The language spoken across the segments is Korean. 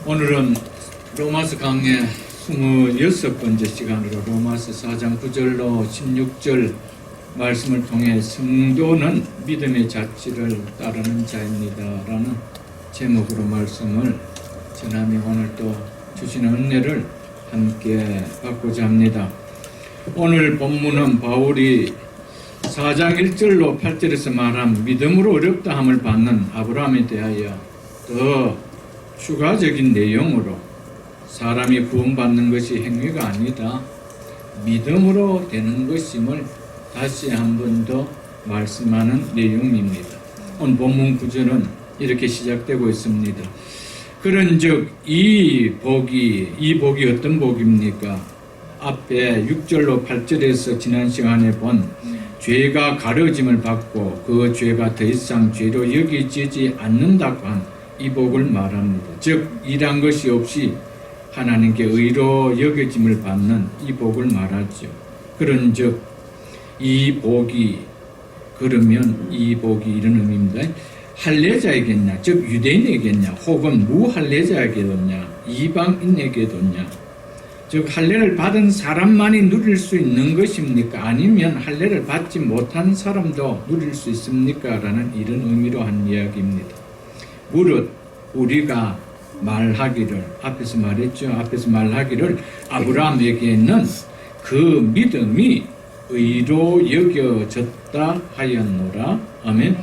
오늘은 로마서 강의 26번째 시간으로 로마서 4장 9절로 16절 말씀을 통해 성도는 믿음의 자치를 따르는 자입니다 라는 제목으로 말씀을 전하며 오늘 또 주시는 은혜를 함께 받고자 합니다. 오늘 본문은 바울이 4장 1절로 8절에서 말한 믿음으로 어렵다함을 받는 아브라함에 대하여 더 추가적인 내용으로 사람이 구원받는 것이 행위가 아니다, 믿음으로 되는 것임을 다시 한 번 더 말씀하는 내용입니다. 오늘 본문 구절은 이렇게 시작되고 있습니다. 그런즉 이 복이 어떤 복입니까? 앞에 6절로 8절에서 지난 시간에 본 죄가 가려짐을 받고 그 죄가 더 이상 죄로 여기지지 않는다고 한 이 복을 말합니다. 즉 일한 것이 없이 하나님께 의로 여겨짐을 받는 이 복을 말하죠. 그런즉 이 복이, 그러면 이 복이 이런 의미입니다. 할례자에게냐, 즉 유대인에게냐, 혹은 무할례자에게도냐, 이방인에게도냐, 즉 할례를 받은 사람만이 누릴 수 있는 것입니까? 아니면 할례를 받지 못한 사람도 누릴 수 있습니까? 라는 이런 의미로 한 이야기입니다. 무릇 우리가 말하기를, 앞에서 말하기를 아브라함에게는 그 믿음이 의로 여겨졌다 하였노라. 아멘.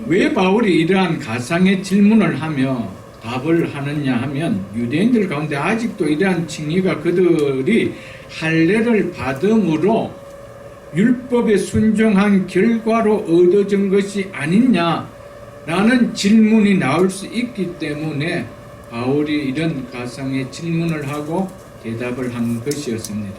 왜 바울이 이러한 가상의 질문을 하며 답을 하느냐 하면, 유대인들 가운데 아직도 이러한 칭의가 그들이 할례를 받음으로 율법에 순종한 결과로 얻어진 것이 아니냐 라는 질문이 나올 수 있기 때문에 바울이 이런 가상의 질문을 하고 대답을 한 것이었습니다.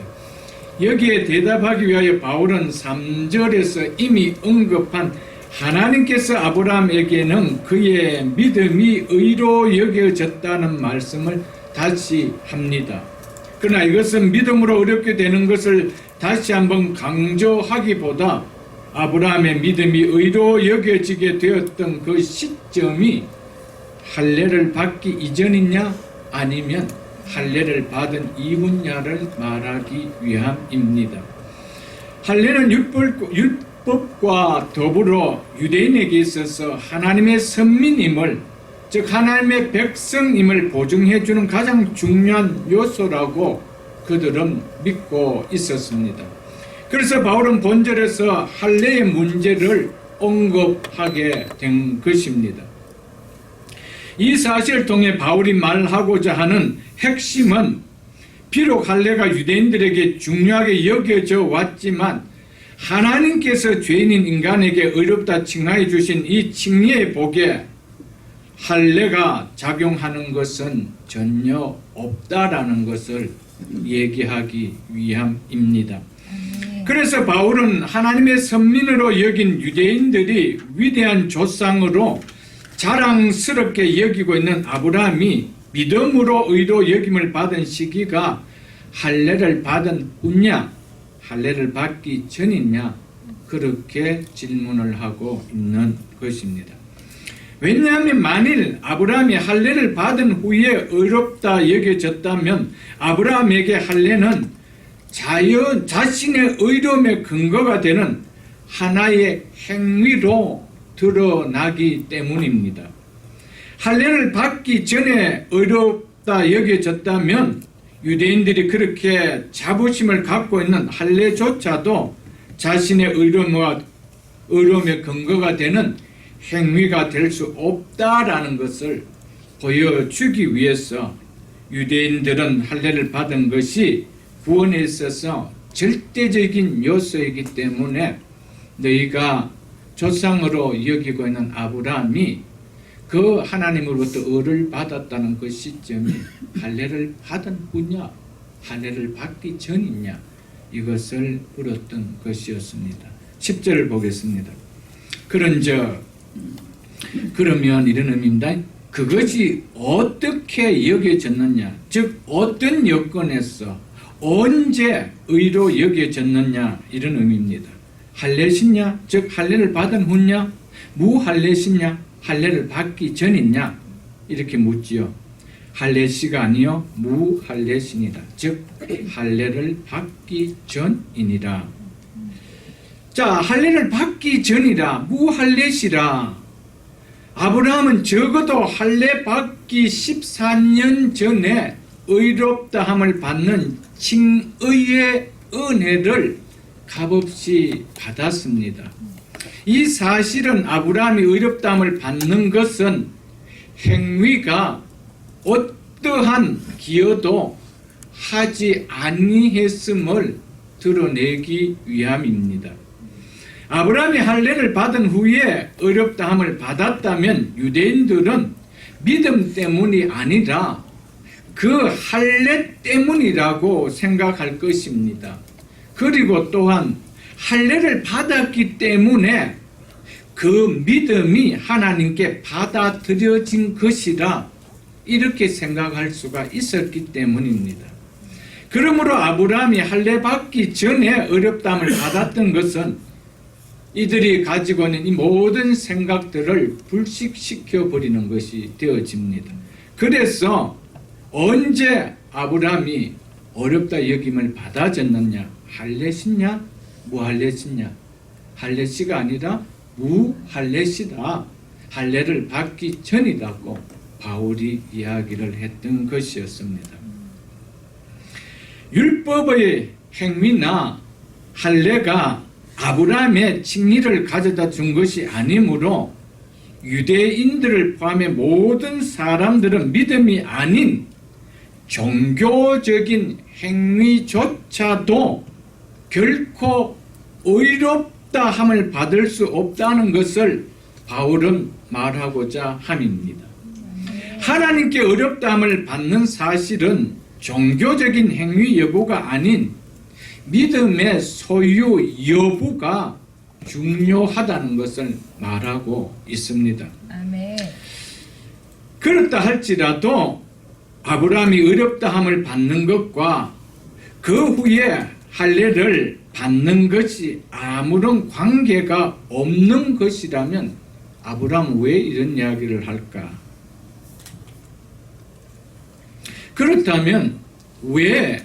여기에 대답하기 위하여 바울은 3절에서 이미 언급한 하나님께서 아브라함에게는 그의 믿음이 의로 여겨졌다는 말씀을 다시 합니다. 그러나 이것은 믿음으로 어렵게 되는 것을 다시 한번 강조하기보다 아브라함의 믿음이 의로 여겨지게 되었던 그 시점이 할례를 받기 이전이냐 아니면 할례를 받은 이후냐를 말하기 위함입니다. 할례는 율법과 더불어 유대인에게 있어서 하나님의 선민임을, 즉 하나님의 백성임을 보증해주는 가장 중요한 요소라고 그들은 믿고 있었습니다. 그래서 바울은 본절에서 할례의 문제를 언급하게 된 것입니다. 이 사실을 통해 바울이 말하고자 하는 핵심은, 비록 할례가 유대인들에게 중요하게 여겨져 왔지만 하나님께서 죄인인 인간에게 의롭다 칭하여 주신 이 칭의의 복에 할례가 작용하는 것은 전혀 없다라는 것을 얘기하기 위함입니다. 그래서 바울은 하나님의 선민으로 여긴 유대인들이 위대한 조상으로 자랑스럽게 여기고 있는 아브라함이 믿음으로 의로 여김을 받은 시기가 할례를 받은 후냐, 할례를 받기 전이냐, 그렇게 질문을 하고 있는 것입니다. 왜냐하면 만일 아브라함이 할례를 받은 후에 의롭다 여겨졌다면 아브라함에게 할례는 자신의 의로움의 근거가 되는 하나의 행위로 드러나기 때문입니다. 할례를 받기 전에 의롭다 여겨졌다면 유대인들이 그렇게 자부심을 갖고 있는 할례조차도 자신의 의로움의 근거가 되는 행위가 될 수 없다라는 것을 보여주기 위해서 유대인들은 할례를 받은 것이 구원에 있어서 절대적인 요소이기 때문에 너희가 조상으로 여기고 있는 아브라함이 그 하나님으로부터 의를 받았다는 그 시점이 할례를 받은 후냐, 할례를 받기 전이냐, 이것을 물었던 것이었습니다. 10절을 보겠습니다. 그러면 이런 의미입니다. 그것이 어떻게 여겨졌느냐, 즉 어떤 여건에서 언제 의로 여겨졌느냐, 이런 의미입니다. 할례시냐, 즉 할례를 받은 후냐, 무할례시냐, 할례를 받기 전이냐, 이렇게 묻지요. 할례시가 아니요 무할례시니라. 즉 할례를 받기 전이니라. 자, 할례를 받기 전이라, 무할례시라. 아브라함은 적어도 할례 받기 14년 전에 의롭다함을 받는 칭의의 은혜를 값없이 받았습니다. 이 사실은 아브라함이 의롭다함을 받는 것은 행위가 어떠한 기여도 하지 아니했음을 드러내기 위함입니다. 아브라함이 할례를 받은 후에 의롭다함을 받았다면 유대인들은 믿음 때문이 아니라 그 할례 때문이라고 생각할 것입니다. 그리고 또한 할례를 받았기 때문에 그 믿음이 하나님께 받아들여진 것이라 이렇게 생각할 수가 있었기 때문입니다. 그러므로 아브라함이 할례 받기 전에 의롭다함을 받았던 것은 이들이 가지고 있는 이 모든 생각들을 불식시켜 버리는 것이 되어집니다. 그래서 언제 아브라함이 어렵다 여김을 받아졌느냐? 할례시냐? 무할례시냐? 할례시가 아니라 무할례시다. 할례를 받기 전이라고 바울이 이야기를 했던 것이었습니다. 율법의 행위나 할례가 아브라함의 칭의를 가져다 준 것이 아니므로 유대인들을 포함해 모든 사람들은 믿음이 아닌 종교적인 행위조차도 결코 의롭다함을 받을 수 없다는 것을 바울은 말하고자 함입니다. 하나님께 의롭다함을 받는 사실은 종교적인 행위 여부가 아닌 믿음의 소유 여부가 중요하다는 것을 말하고 있습니다. 아멘. 그렇다 할지라도 아브라함이 의롭다함을 받는 것과 그 후에 할례를 받는 것이 아무런 관계가 없는 것이라면 아브라함은 왜 이런 이야기를 할까? 그렇다면 왜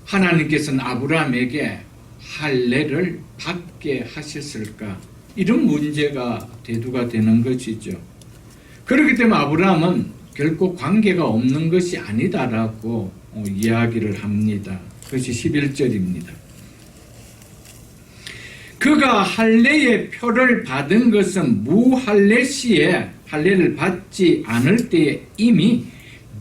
하나님께서는 아브라함에게 할례를 받게 하셨을까? 이런 문제가 대두가 되는 것이죠. 그렇기 때문에 아브라함은 결코 관계가 없는 것이 아니다라고 이야기를 합니다. 그것이 11절입니다. 그가 할례의 표를 받은 것은 무할례 시에 할례를 받지 않을 때에 이미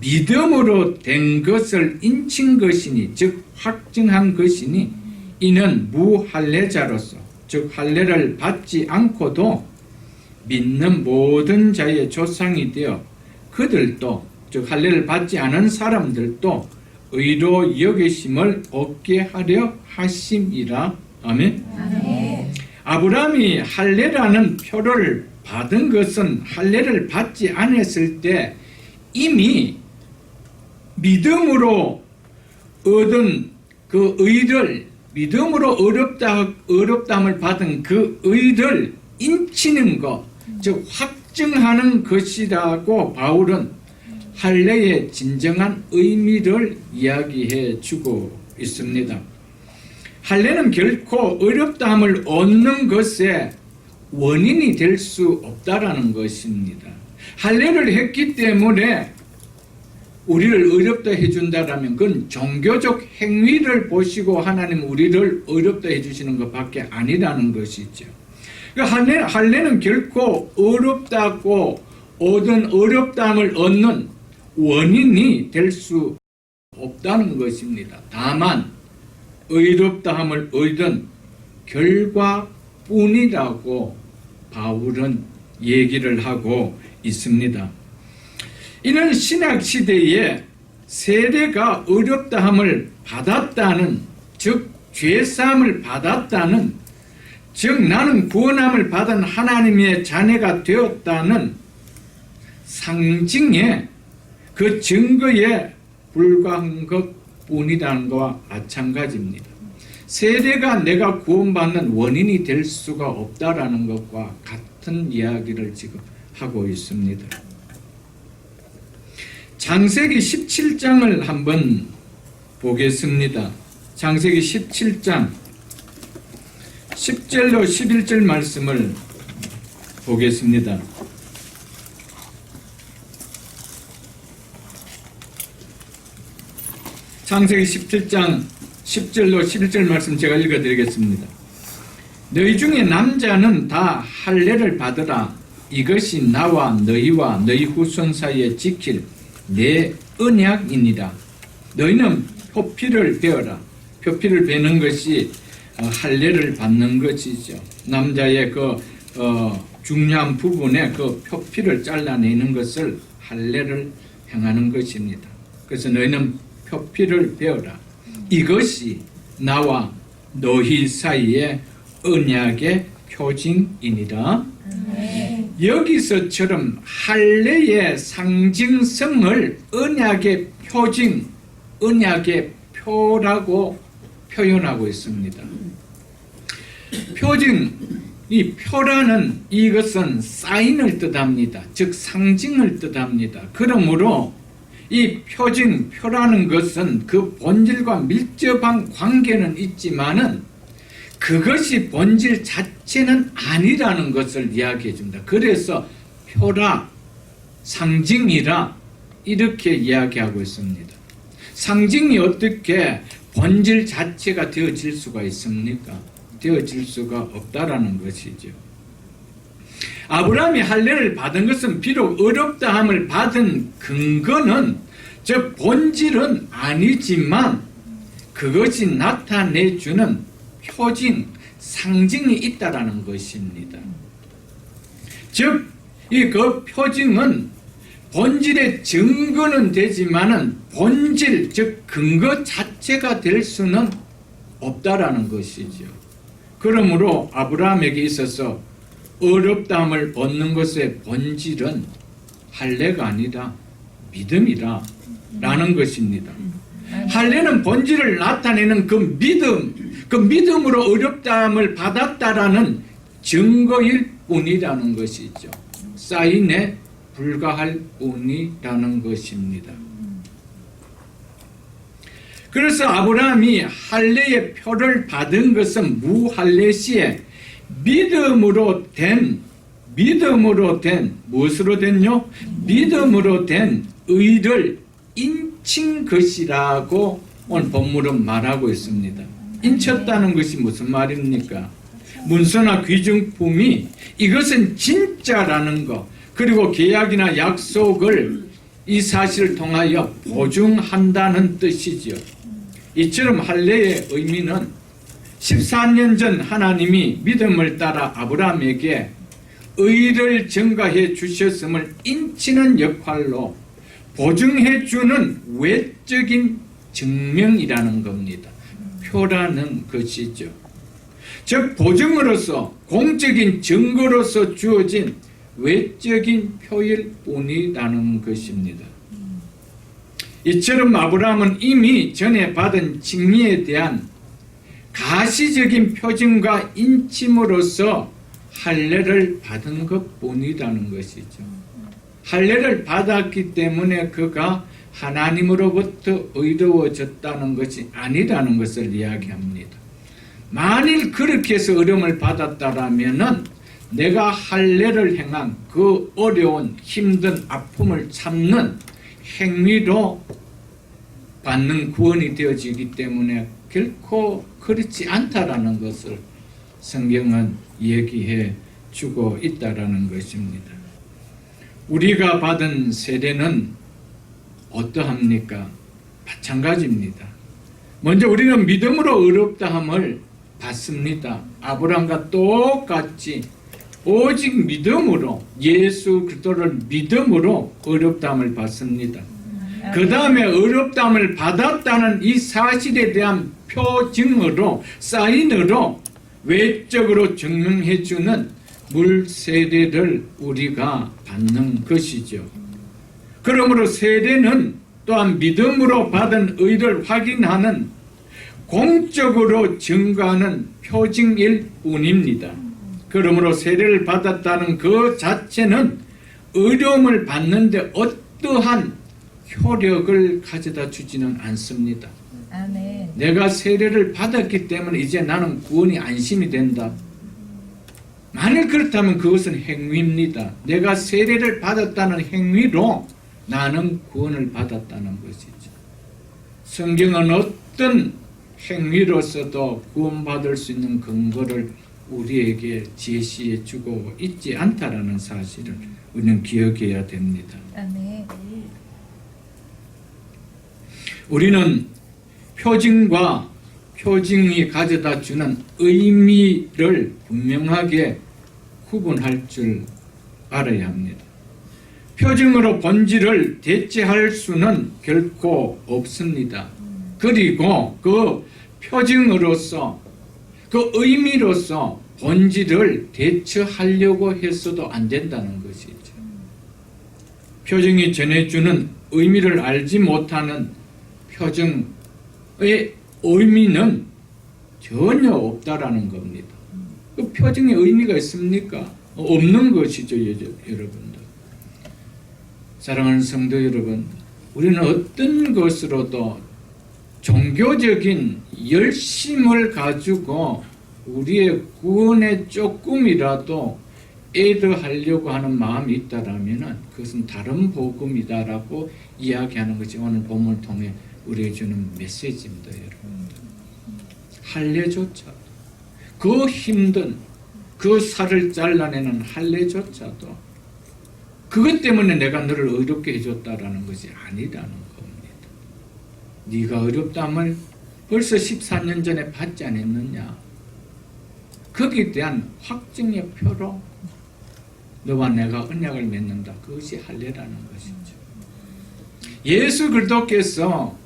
믿음으로 된 것을 인친 것이니, 즉 확증한 것이니, 이는 무할례자로서, 즉 할례를 받지 않고도 믿는 모든 자의 조상이 되어 그들도, 즉 할례를 받지 않은 사람들도 의로 여기심을 얻게 하려 하심이라. 아멘. 아멘. 아브라함이 할례라는 표를 받은 것은 할례를 받지 않았을 때 이미 믿음으로 얻은 그 의를, 믿음으로 의롭다함을 받은 그 의를 인치는 것, 즉 확증하는 것이라고 바울은 할례의 진정한 의미를 이야기해 주고 있습니다. 할례는 결코 의롭다함을 얻는 것의 원인이 될 수 없다라는 것입니다. 할례를 했기 때문에 우리를 의롭다 해준다라면 그건 종교적 행위를 보시고 하나님 우리를 의롭다 해주시는 것밖에 아니라는 것이죠. 할례는 결코 의롭다고 얻은 의롭다함을 얻는 원인이 될 수 없다는 것입니다. 다만 의롭다함을 얻은 결과뿐이라고 바울은 얘기를 하고 있습니다. 이는 신약시대에 세례가 의롭다함을 받았다는, 즉 죄사함을 받았다는, 즉 나는 구원함을 받은 하나님의 자녀가 되었다는 상징의 그 증거에 불과한 것뿐이라는 것과 마찬가지입니다. 세례가 내가 구원받는 원인이 될 수가 없다라는 것과 같은 이야기를 지금 하고 있습니다. 창세기 17장을 한번 보겠습니다. 창세기 17장 10절로 11절 말씀을 보겠습니다. 창세기 17장 10절로 11절 말씀 제가 읽어드리겠습니다. 너희 중에 남자는 다 할례를 받으라. 이것이 나와 너희와 너희 후손 사이에 지킬 내 언약이니라. 너희는 표피를 베어라. 표피를 베는 것이 할례를 받는 것이죠. 남자의 중요한 부분에 그 표피를 잘라내는 것을 할례를 행하는 것입니다. 그래서 너희는 표피를 베어라. 이것이 나와 너희 사이의 언약의 표징이니라. 여기서처럼 할례의 상징성을 언약의 표징, 언약의 표라고 표현하고 있습니다. 표징, 이 표라는 이것은 사인을 뜻합니다. 즉 상징을 뜻합니다. 그러므로 이 표징, 표라는 것은 그 본질과 밀접한 관계는 있지만은 그것이 본질 자체는 아니라는 것을 이야기해 줍니다. 그래서 표라, 상징이라 이렇게 이야기하고 있습니다. 상징이 어떻게 본질 자체가 되어질 수가 있습니까? 되어질 수가 없다라는 것이죠. 아브라함이 할례를 받은 것은 비록 어렵다함을 받은 근거는 저 본질은 아니지만 그것이 나타내주는 표징, 상징이 있다라는 것입니다. 즉, 그 표징은 본질의 증거는 되지만은 본질, 즉 근거 자체가 될 수는 없다라는 것이죠. 그러므로 아브라함에게 있어서 어렵다함을 얻는 것의 본질은 할례가 아니라 믿음이라 라는 것입니다. 할례는 본질을 나타내는 그 믿음으로 어렵다함을 받았다라는 증거일 뿐이라는 것이죠. 사인에 불과할 뿐이라는 것입니다. 그래서 아브라함이 할례의 표를 받은 것은 무할례시에 믿음으로 된 무엇으로 된요? 믿음으로 된 의를 인친 것이라고 오늘 본문은 말하고 있습니다. 인쳤다는 것이 무슨 말입니까? 문서나 귀중품이 이것은 진짜라는 것, 그리고 계약이나 약속을 이 사실을 통하여 보증한다는 뜻이죠. 이처럼 할례의 의미는 14년 전 하나님이 믿음을 따라 아브라함에게 의를 증가해 주셨음을 인치는 역할로 보증해 주는 외적인 증명이라는 겁니다. 표라는 것이죠. 즉 보증으로서 공적인 증거로서 주어진 외적인 표일 뿐이라는 것입니다. 이처럼 아브라함은 이미 전에 받은 칭의에 대한 가시적인 표징과 인침으로써 할례를 받은 것뿐이라는 것이죠. 할례를 받았기 때문에 그가 하나님으로부터 의로워졌다는 것이 아니라는 것을 이야기합니다. 만일 그렇게 해서 어려움을 받았다라면은 내가 할례를 행한 그 어려운 힘든 아픔을 참는 행위로 받는 구원이 되어지기 때문에 결코 그렇지 않다라는 것을 성경은 얘기해 주고 있다라는 것입니다. 우리가 받은 세례는 어떠합니까? 마찬가지입니다. 먼저 우리는 믿음으로 의롭다함을 받습니다. 아브라함과 똑같이 오직 믿음으로 예수 그리스도를 믿음으로 의롭다함을 받습니다. 그 다음에 의롭다함을 받았다는 이 사실에 대한 표징으로 사인으로 외적으로 증명해주는 물세례를 우리가 받는 것이죠. 그러므로 세례는 또한 믿음으로 받은 의를 확인하는 공적으로 증거하는 표징일 뿐입니다. 그러므로 세례를 받았다는 그 자체는 어려움을 받는데 어떠한 효력을 가져다 주지는 않습니다. 아멘. 내가 세례를 받았기 때문에 이제 나는 구원이 안심이 된다. 만일 그렇다면 그것은 행위입니다. 내가 세례를 받았다는 행위로 나는 구원을 받았다는 것이죠. 성경은 어떤 행위로서도 구원받을 수 있는 근거를 우리에게 제시해 주고 있지 않다라는 사실을 우리는 기억해야 됩니다. 아멘. 우리는 표징과 표징이 가져다 주는 의미를 분명하게 구분할 줄 알아야 합니다. 표징으로 본질을 대체할 수는 결코 없습니다. 그리고 그 표징으로서 그 의미로서 본질을 대처하려고 해서도 안 된다는 것이죠. 표징이 전해주는 의미를 알지 못하는 표징의 의미는 전혀 없다라는 겁니다. 그 표징의 의미가 있습니까? 없는 것이죠, 여러분들. 사랑하는 성도 여러분, 우리는 어떤 것으로도 종교적인 열심을 가지고 우리의 구원에 조금이라도 애드하려고 하는 마음이 있다라면 그것은 다른 복음이다라고 이야기하는 것이 오늘 본문을 통해 우리에게 주는 메시지입니다, 여러분. 할례조차도 그 힘든 그 살을 잘라내는 할례조차도 그것 때문에 내가 너를 어렵게 해줬다라는 것이 아니라는 겁니다. 네가 어렵다면 벌써 14년 전에 받지 않았느냐? 거기에 대한 확증의 표로 너와 내가 언약을 맺는다. 그것이 할례라는 것이죠. 예수 그리스도께서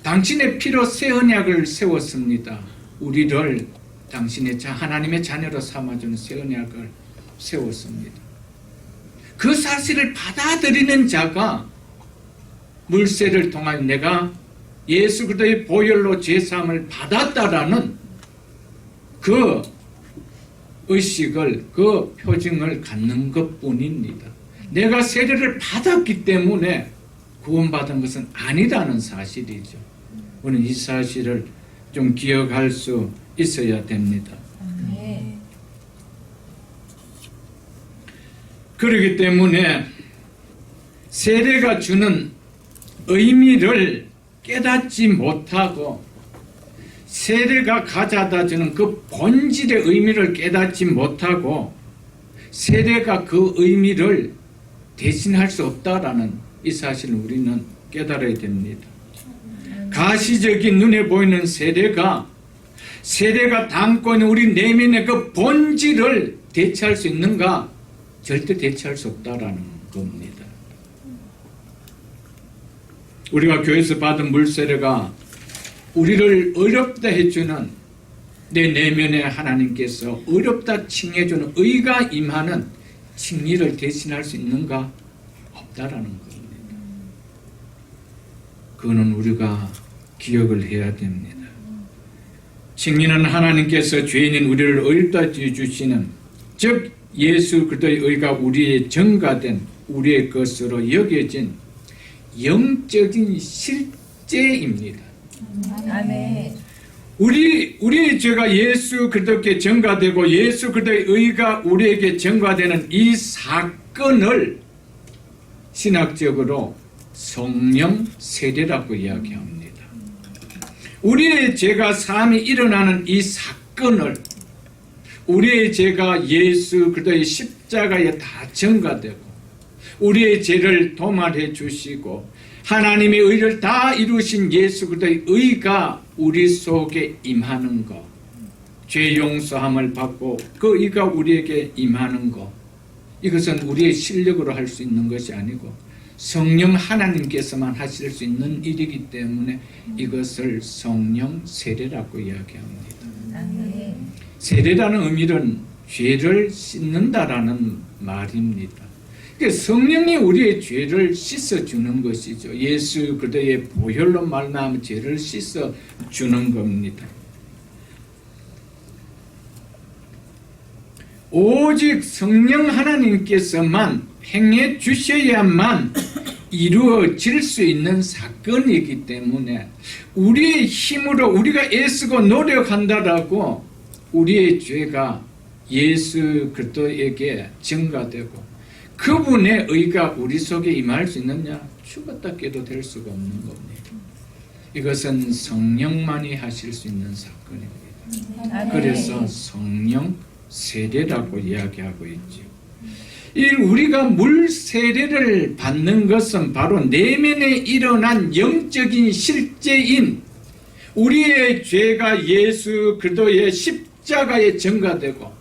당신의 피로 새 언약을 세웠습니다. 우리를 당신의 하나님의 자녀로 삼아주는 새 언약을 세웠습니다. 그 사실을 받아들이는 자가 물세를 통하여 내가 예수 그리스도의 보혈로 죄사함을 받았다라는 그 의식을, 그 표징을 갖는 것뿐입니다. 내가 세례를 받았기 때문에 구원받은 것은 아니라는 사실이죠. 우리는 이 사실을 좀 기억할 수 있어야 됩니다. 네. 그렇기 때문에 세례가 주는 의미를 깨닫지 못하고 세례가 가져다 주는 그 본질의 의미를 깨닫지 못하고 세례가 그 의미를 대신할 수 없다라는 이 사실을 우리는 깨달아야 됩니다. 가시적인 눈에 보이는 세례가 담고 있는 우리 내면의 그 본질을 대체할 수 있는가? 절대 대체할 수 없다라는 겁니다. 우리가 교회에서 받은 물세례가 우리를 어렵다 해주는 내 내면의 하나님께서 어렵다 칭해주는 의가 임하는 칭의를 대신할 수 있는가? 없다라는 겁니다. 그거는 우리가 기억을 해야 됩니다. 칭의는 하나님께서 죄인인 우리를 어렵다 주시는 즉 예수 그리스도의 의가 우리의 전가된 우리의 것으로 여겨진 영적인 실제입니다. 아멘. 우리의 죄가 예수 그리스도께 전가되고 예수 그리스도의 의가 우리에게 전가되는 이 사건을 신학적으로 성령 세례라고 이야기합니다. 우리의 죄가 사함이 일어나는 이 사건을 우리의 죄가 예수 그리스도의 십자가에 다 전가되고 우리의 죄를 도말해 주시고 하나님의 의를 다 이루신 예수 그리스도의 의가 우리 속에 임하는 것, 죄 용서함을 받고 그 의가 우리에게 임하는 것, 이것은 우리의 실력으로 할 수 있는 것이 아니고 성령 하나님께서만 하실 수 있는 일이기 때문에 이것을 성령 세례라고 이야기합니다. 아멘. 세례라는 의미는 죄를 씻는다라는 말입니다. 성령이 우리의 죄를 씻어주는 것이죠. 예수 그리스도의 보혈로 말미암아 죄를 씻어주는 겁니다. 오직 성령 하나님께서만 행해 주셔야만 이루어질 수 있는 사건이기 때문에 우리의 힘으로 우리가 애쓰고 노력한다라고 우리의 죄가 예수 그리스도에게 증가되고 그분의 의가 우리 속에 임할 수 있느냐? 죽었다 깨도 될 수가 없는 겁니다. 이것은 성령만이 하실 수 있는 사건입니다. 아멘. 그래서 성령 세례라고 이야기하고 있죠. 우리가 물 세례를 받는 것은 바로 내면에 일어난 영적인 실제인 우리의 죄가 예수 그리스도의 십자가에 전가되고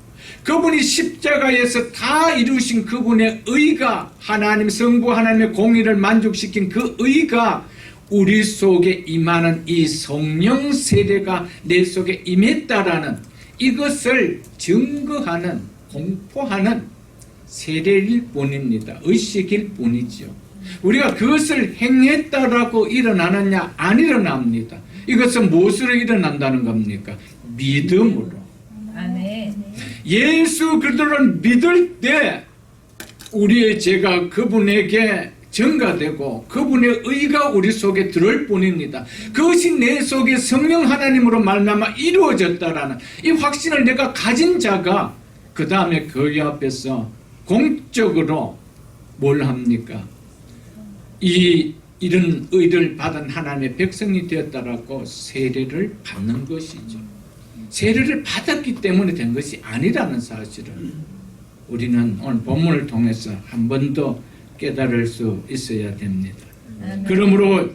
그분이 십자가에서 다 이루신 그분의 의가 하나님 성부 하나님의 공의를 만족시킨 그 의가 우리 속에 임하는 이 성령 세례가 내 속에 임했다라는 이것을 증거하는 공포하는 세례일 뿐입니다. 의식일 뿐이죠. 우리가 그것을 행했다라고 일어나느냐? 안 일어납니다. 이것은 무엇으로 일어난다는 겁니까? 믿음으로. 아멘. 예수 그리스도를 믿을 때 우리의 죄가 그분에게 전가되고 그분의 의가 우리 속에 들어올 뿐입니다. 그것이 내 속에 성령 하나님으로 말미암아 이루어졌다라는 이 확신을 내가 가진 자가 그 다음에 거기 앞에서 공적으로 뭘 합니까? 이런 의를 받은 하나님의 백성이 되었다라고 세례를 받는 것이죠. 세례를 받았기 때문에 된 것이 아니라는 사실을 우리는 오늘 본문을 통해서 한 번 더 깨달을 수 있어야 됩니다. 그러므로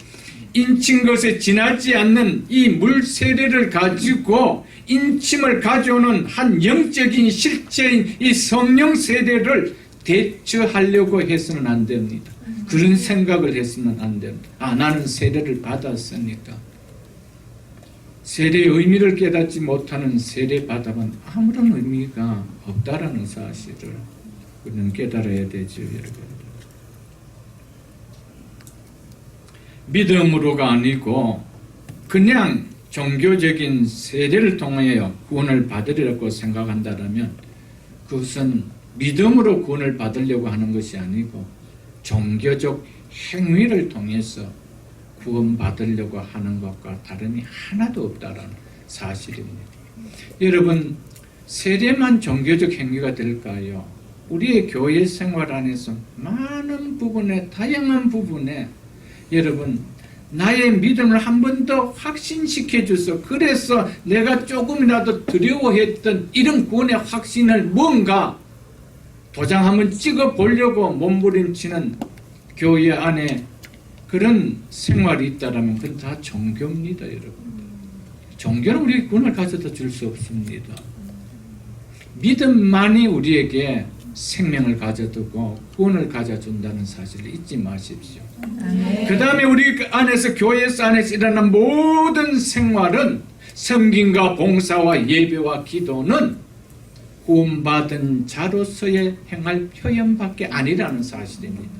인친 것에 지나지 않는 이 물 세례를 가지고 인침을 가져오는 한 영적인 실체인 이 성령 세례를 대처하려고 해서는 안 됩니다. 그런 생각을 해서는 안 됩니다. 나는 세례를 받았으니까. 세례의 의미를 깨닫지 못하는 세례 받아본 아무런 의미가 없다라는 사실을 우리는 깨달아야 되죠, 여러분. 믿음으로가 아니고 그냥 종교적인 세례를 통하여 구원을 받으려고 생각한다면 그것은 믿음으로 구원을 받으려고 하는 것이 아니고 종교적 행위를 통해서 구원받으려고 하는 것과 다름이 하나도 없다는 사실입니다. 여러분, 세례만 종교적 행위가 될까요? 우리의 교회 생활 안에서 많은 부분에, 다양한 부분에 여러분 나의 믿음을 한 번 더 확신시켜 주소. 그래서 내가 조금이라도 두려워했던 이런 구원의 확신을 뭔가 도장 한번 찍어 보려고 몸부림치는 교회 안에 그런 생활이 있다라면 그건 다 종교입니다, 여러분. 종교는 우리에게 구원을 가져다 줄 수 없습니다. 믿음만이 우리에게 생명을 가져두고 구원을 가져준다는 사실을 잊지 마십시오. 그 다음에 우리 안에서 교회에서 안에서 일어난 모든 생활은 섬김과 봉사와 예배와 기도는 구원받은 자로서의 행할 표현밖에 아니라는 사실입니다.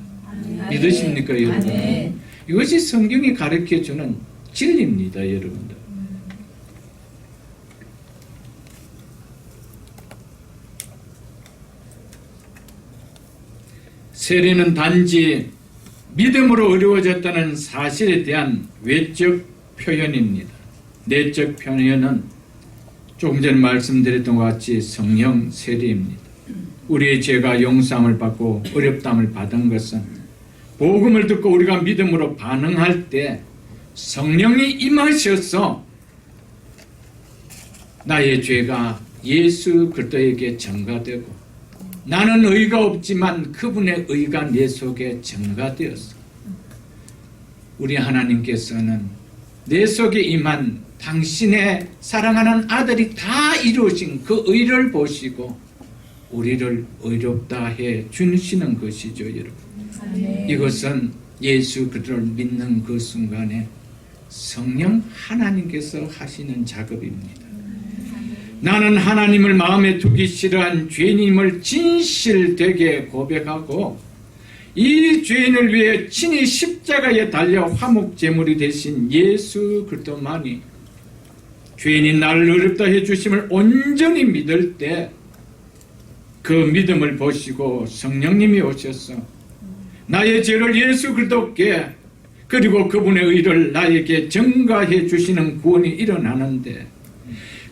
믿으십니까, 여러분? 아멘. 이것이 성경이 가르쳐주는 진리입니다, 여러분들. 세례는 단지 믿음으로 이루어졌다는 사실에 대한 외적 표현입니다. 내적 표현은 조금 전에 말씀드렸던 것 같이 성령 세례입니다. 우리의 죄가 용서함을 받고 어렵담을 받은 것은 복음을 듣고 우리가 믿음으로 반응할 때 성령이 임하셔서 나의 죄가 예수 그리스도에게 전가되고 나는 의가 없지만 그분의 의가 내 속에 전가되었어. 우리 하나님께서는 내 속에 임한 당신의 사랑하는 아들이 다 이루신 그 의를 보시고 우리를 의롭다 해 주시는 것이죠, 여러분. 아멘. 이것은 예수 그리스도를 믿는 그 순간에 성령 하나님께서 하시는 작업입니다. 나는 하나님을 마음에 두기 싫어한 죄인임을 진실되게 고백하고 이 죄인을 위해 친히 십자가에 달려 화목제물이 되신 예수 그리스도만이 죄인이 나를 어렵다 해주심을 온전히 믿을 때 그 믿음을 보시고 성령님이 오셔서 나의 죄를 예수 그리스도께 그리고 그분의 의를 나에게 전가해 주시는 구원이 일어나는데,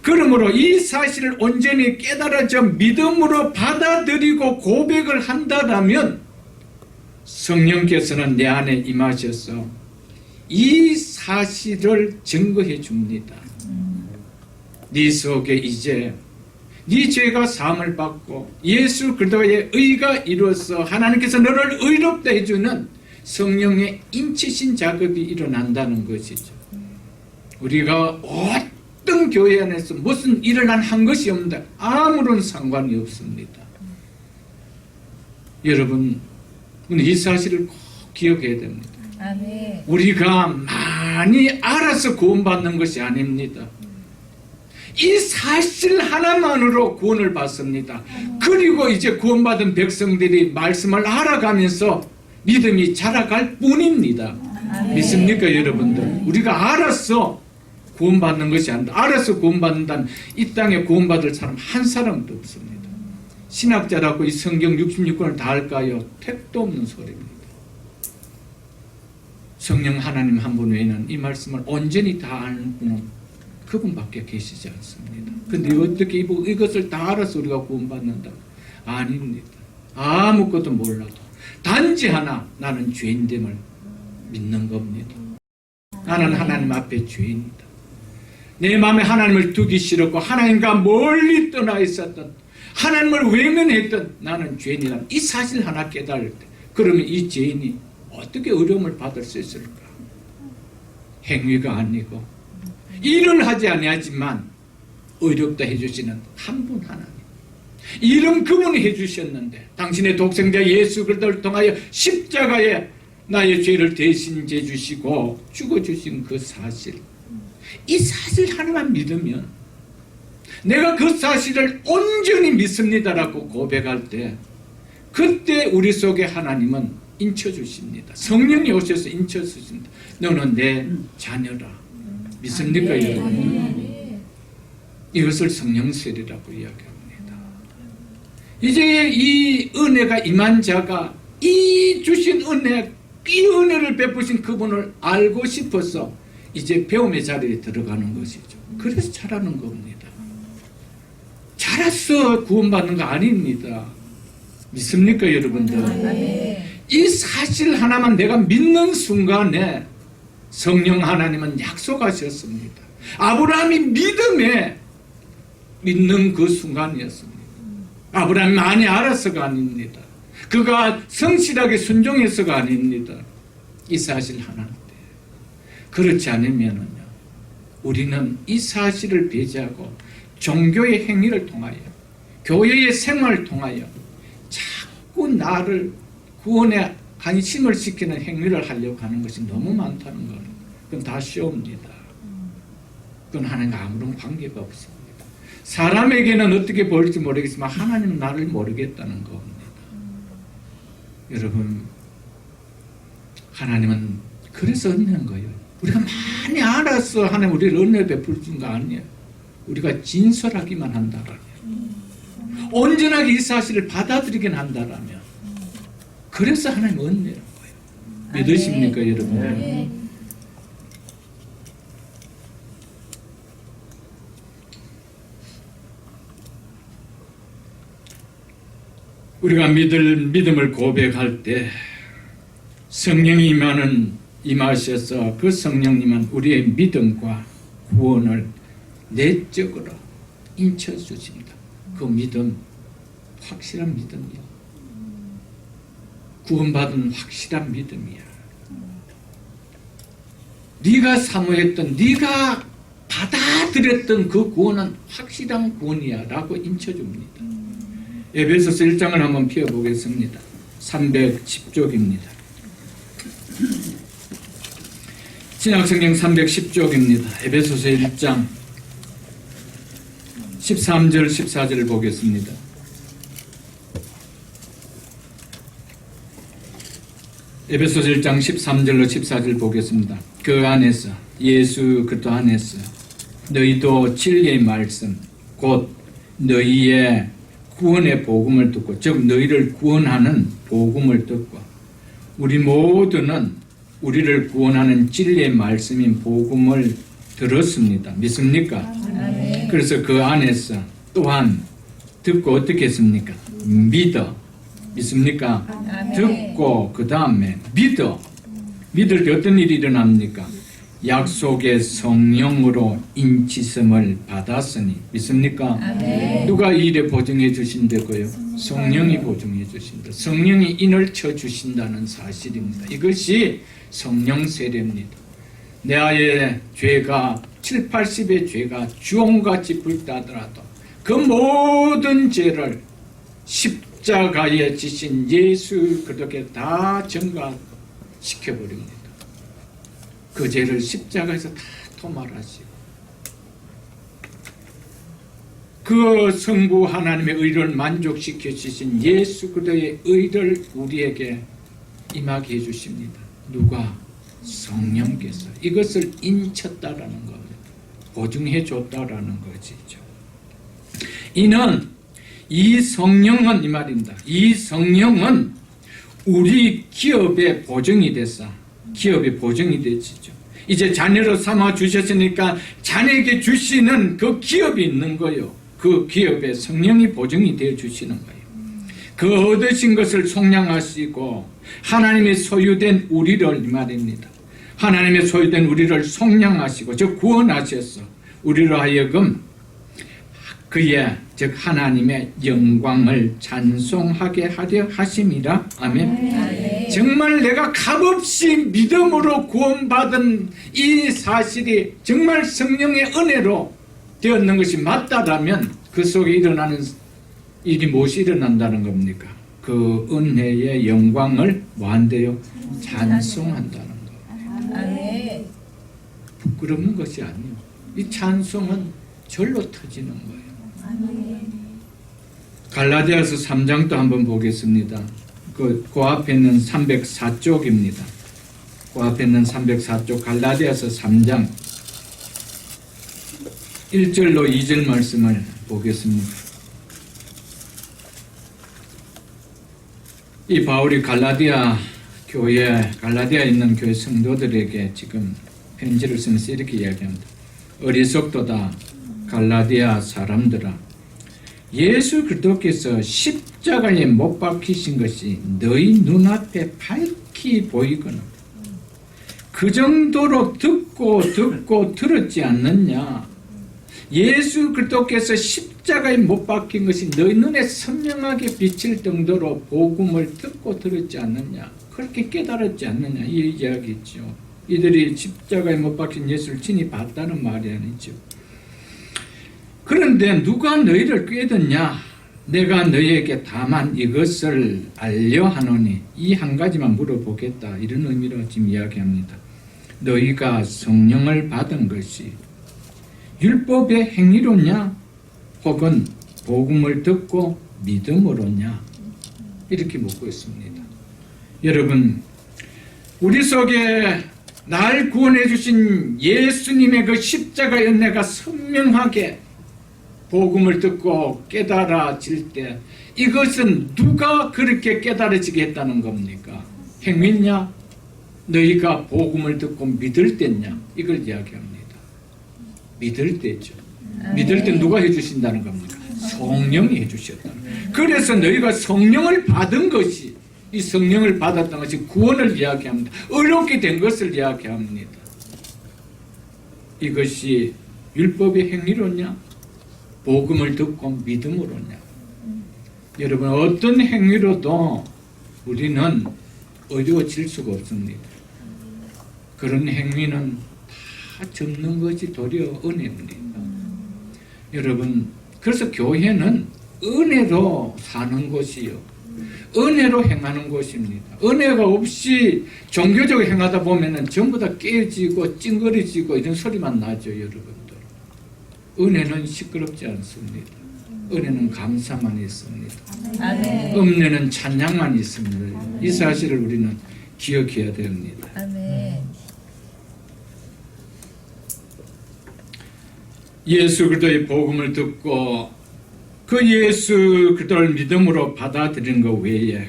그러므로 이 사실을 온전히 깨달아져 믿음으로 받아들이고 고백을 한다면 성령께서는 내 안에 임하셔서 이 사실을 증거해 줍니다. 네 속에 이제 네 죄가 사함을 받고 예수 그리스도의 의가 이루어서 하나님께서 너를 의롭다 해주는 성령의 인치신 작업이 일어난다는 것이죠. 우리가 어떤 교회 안에서 무슨 일을 한 것이 없는다, 아무런 상관이 없습니다. 여러분, 이 사실을 꼭 기억해야 됩니다. 아멘. 우리가 많이 알아서 구원받는 것이 아닙니다. 이 사실 하나만으로 구원을 받습니다. 그리고 이제 구원받은 백성들이 말씀을 알아가면서 믿음이 자라갈 뿐입니다. 아멘. 믿습니까, 여러분들? 우리가 알아서 구원받는 것이 아니다. 알아서 구원받는다면 이 땅에 구원받을 사람 한 사람도 없습니다. 신학자라고 이 성경 66권을 다 할까요? 택도 없는 소리입니다. 성령 하나님 한 분 외에는 이 말씀을 온전히 다 아는 분은 그분밖에 계시지 않습니다. 근데 어떻게 이것을 다 알아서 우리가 구원받는다? 아닙니다. 아무것도 몰라도 단지 하나, 나는 죄인됨을 믿는 겁니다. 나는 하나님 앞에 죄인이다. 내 마음에 하나님을 두기 싫었고 하나님과 멀리 떠나 있었던, 하나님을 외면했던 나는 죄인이다. 이 사실 하나 깨달을 때, 그러면 이 죄인이 어떻게 어려움을 받을 수 있을까? 행위가 아니고 일을 하지 아니하지만 의롭다 해주시는 한 분 하나님, 이런 그분이 해주셨는데, 당신의 독생자 예수 그리스도를 통하여 십자가에 나의 죄를 대신 져주시고 죽어주신 그 사실, 이 사실 하나만 믿으면, 내가 그 사실을 온전히 믿습니다라고 고백할 때, 그때 우리 속에 하나님은 인쳐주십니다. 성령이 오셔서 인쳐주십니다. 너는 내 자녀라. 믿습니까, 여러분? 이것을 성령세례라고 이야기합니다. 이제 이 은혜가 임한 자가 이 주신 은혜, 이 은혜를 베푸신 그분을 알고 싶어서 이제 배움의 자리에 들어가는 것이죠. 그래서 잘하는 겁니다. 잘해서 구원받는 거 아닙니다. 믿습니까, 여러분들? 이 사실 하나만 내가 믿는 순간에 성령 하나님은 약속하셨습니다. 아브라함이 믿음에 믿는 그 순간이었습니다. 아브라함이 많이 알아서가 아닙니다. 그가 성실하게 순종해서가 아닙니다. 이 사실 하나인데, 그렇지 않으면요, 우리는 이 사실을 배제하고 종교의 행위를 통하여, 교회의 생활을 통하여 자꾸 나를 구원에 관심을 시키는 행위를 하려고 하는 것이 너무 많다는 거는, 그건 다 쇼입니다. 그건 하나님과 아무런 관계가 없습니다. 사람에게는 어떻게 보일지 모르겠지만 하나님은 나를 모르겠다는 겁니다. 여러분, 하나님은 그래서 은혜한 거예요. 우리가 많이 알아서 하나님 우리를 은혜 베풀 준 거 아니에요. 우리가 진솔하기만 한다라면, 온전하게 이 사실을 받아들이긴 한다라면, 그래서 하나님 은혜라는 거예요. 믿으십니까, 여러분? 우리가 믿음을 고백할 때 성령이 임하셔서 그 성령님은 우리의 믿음과 구원을 내적으로 인쳐주십니다. 그 믿음, 확실한 믿음이야. 구원받은 확실한 믿음이야. 네가 사모했던, 네가 받아들였던 그 구원은 확실한 구원이야 라고 인쳐줍니다. 에베소서 1장을 한번 펴보겠습니다. 310쪽입니다. 신약성경 310쪽입니다. 에베소서 1장 13절 14절을 보겠습니다. 에베소서 1장 13절로 14절 보겠습니다. 그 안에서, 예수 그리스도 안에서 너희도 진리의 말씀, 곧 너희의 구원의 복음을 듣고, 즉 너희를 구원하는 복음을 듣고 우리 모두는 우리를 구원하는 진리의 말씀인 복음을 들었습니다. 믿습니까? 아멘. 그래서 그 안에서 또한 듣고 어떻게 했습니까? 믿어. 믿습니까? 아멘. 듣고 그 다음에 믿어. 믿을 때 어떤 일이 일어납니까? 약속의 성령으로 인치심을 받았으니. 믿습니까? 아멘. 누가 이 일에 보증해 주신다고요? 성령이 보증해 주신다. 성령이 인을 쳐 주신다는 사실입니다. 이것이 성령 세례입니다. 내 아이의 죄가 7, 80의 죄가 주홍같이 불다 하더라도 그 모든 죄를 십자가에 지신 예수 그렇게 다 전가시켜버립니다. 그 죄를 십자가에서 다 토말하시고 그 성부 하나님의 의를 만족시켜 주신 예수 그리스도의 의를 우리에게 임하게 해주십니다. 누가? 성령께서 이것을 인쳤다라는 겁니다. 보증해 줬다라는 것이죠. 이는 이 성령은 이 말입니다. 이 성령은 우리 기업의 보증이 됐어. 기업의 보증이 되지죠. 이제 자녀로 삼아 주셨으니까 자녀에게 주시는 그 기업이 있는 거요. 그 기업에 성령이 보증이 되어 주시는 거예요. 그 얻으신 것을 속량하시고 하나님의 소유된 우리를 이 말입니다. 하나님의 소유된 우리를 속량하시고 즉 구원하셔서 우리로 하여금 그의 즉 하나님의 영광을 찬송하게 하려 하심이라. 아멘. 아멘. 정말 내가 값없이 믿음으로 구원받은 이 사실이 정말 성령의 은혜로 되었는 것이 맞다라면 그 속에 일어나는 일이 무엇이 일어난다는 겁니까? 그 은혜의 영광을 뭐한대요? 찬송한다는 거예요. 아멘. 부끄러운 것이 아니에요. 이 찬송은 절로 터지는 거예요. 갈라디아서 3장도 한번 보겠습니다. 그 앞에 있는 304쪽입니다. 그 앞에 있는 304쪽 갈라디아서 3장 1절로 2절 말씀을 보겠습니다. 이 바울이 갈라디아에 있는 교회 성도들에게 지금 편지를 쓰면서 이렇게 이야기합니다. 어리석도다 갈라디아 사람들아, 예수 그리스도께서 십자가에 못 박히신 것이 너희 눈앞에 밝히 보이거나 그 정도로 듣고 들었지 않느냐. 예수 그리스도께서 십자가에 못 박힌 것이 너희 눈에 선명하게 비칠 정도로 복음을 듣고 들었지 않느냐. 그렇게 깨달았지 않느냐. 이 이야기죠. 이들이 십자가에 못 박힌 예수를 친히 봤다는 말이 아니죠. 그런데 누가 너희를 꾀었냐? 내가 너희에게 다만 이것을 알려 하노니 이 한 가지만 물어보겠다. 이런 의미로 지금 이야기합니다. 너희가 성령을 받은 것이 율법의 행위로냐? 혹은 복음을 듣고 믿음으로냐? 이렇게 묻고 있습니다. 여러분, 우리 속에 날 구원해 주신 예수님의 그 십자가의 은혜가 선명하게 복음을 듣고 깨달아질 때 이것은 누가 그렇게 깨달아지게 했다는 겁니까? 행위냐? 너희가 복음을 듣고 믿을 때냐? 이걸 이야기합니다. 믿을 때죠. 믿을 때 누가 해주신다는 겁니까? 성령이 해주셨다는 거예요. 그래서 너희가 성령을 받은 것이, 이 성령을 받았던 것이 구원을 이야기합니다. 의롭게 된 것을 이야기합니다. 이것이 율법의 행위로냐? 복음을 듣고 믿음으로냐? 여러분, 어떤 행위로도 우리는 어려워질 수가 없습니다. 그런 행위는 다 접는 것이 도리어 은혜입니다. 여러분, 그래서 교회는 은혜로 사는 곳이요, 은혜로 행하는 곳입니다. 은혜가 없이 종교적으로 행하다 보면은 전부 다 깨지고 찡그러지고 이런 소리만 나죠, 여러분들. 은혜는 시끄럽지 않습니다. 은혜는 감사만 있습니다. 아멘. 은혜는 찬양만 있습니다. 이 사실을 우리는 기억해야 됩니다. 아멘. 예수 그리스도의 복음을 듣고 그 예수 그리스도를 믿음으로 받아들인 것 외에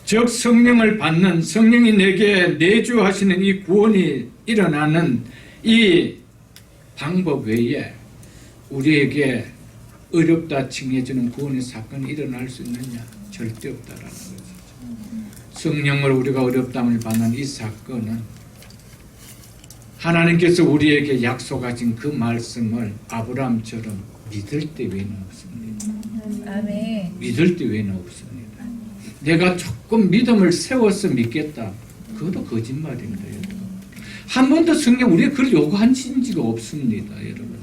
즉 성령을 받는, 성령이 내게 내주하시는 이 구원이 일어나는 이 방법 외에 우리에게 어렵다 칭해지는 구원의 사건이 일어날 수 있느냐? 절대 없다라는 것이죠. 성령을 우리가 어렵다함을 받는 이 사건은 하나님께서 우리에게 약속하신 그 말씀을 아브라함처럼 믿을 때 외에는 없습니다. 아멘. 믿을 때 외에는 없습니다. 내가 조금 믿음을 세워서 믿겠다. 그것도 거짓말입니다, 여러분. 한 번도 성령 우리가 그걸 요구한 지가 없습니다, 여러분.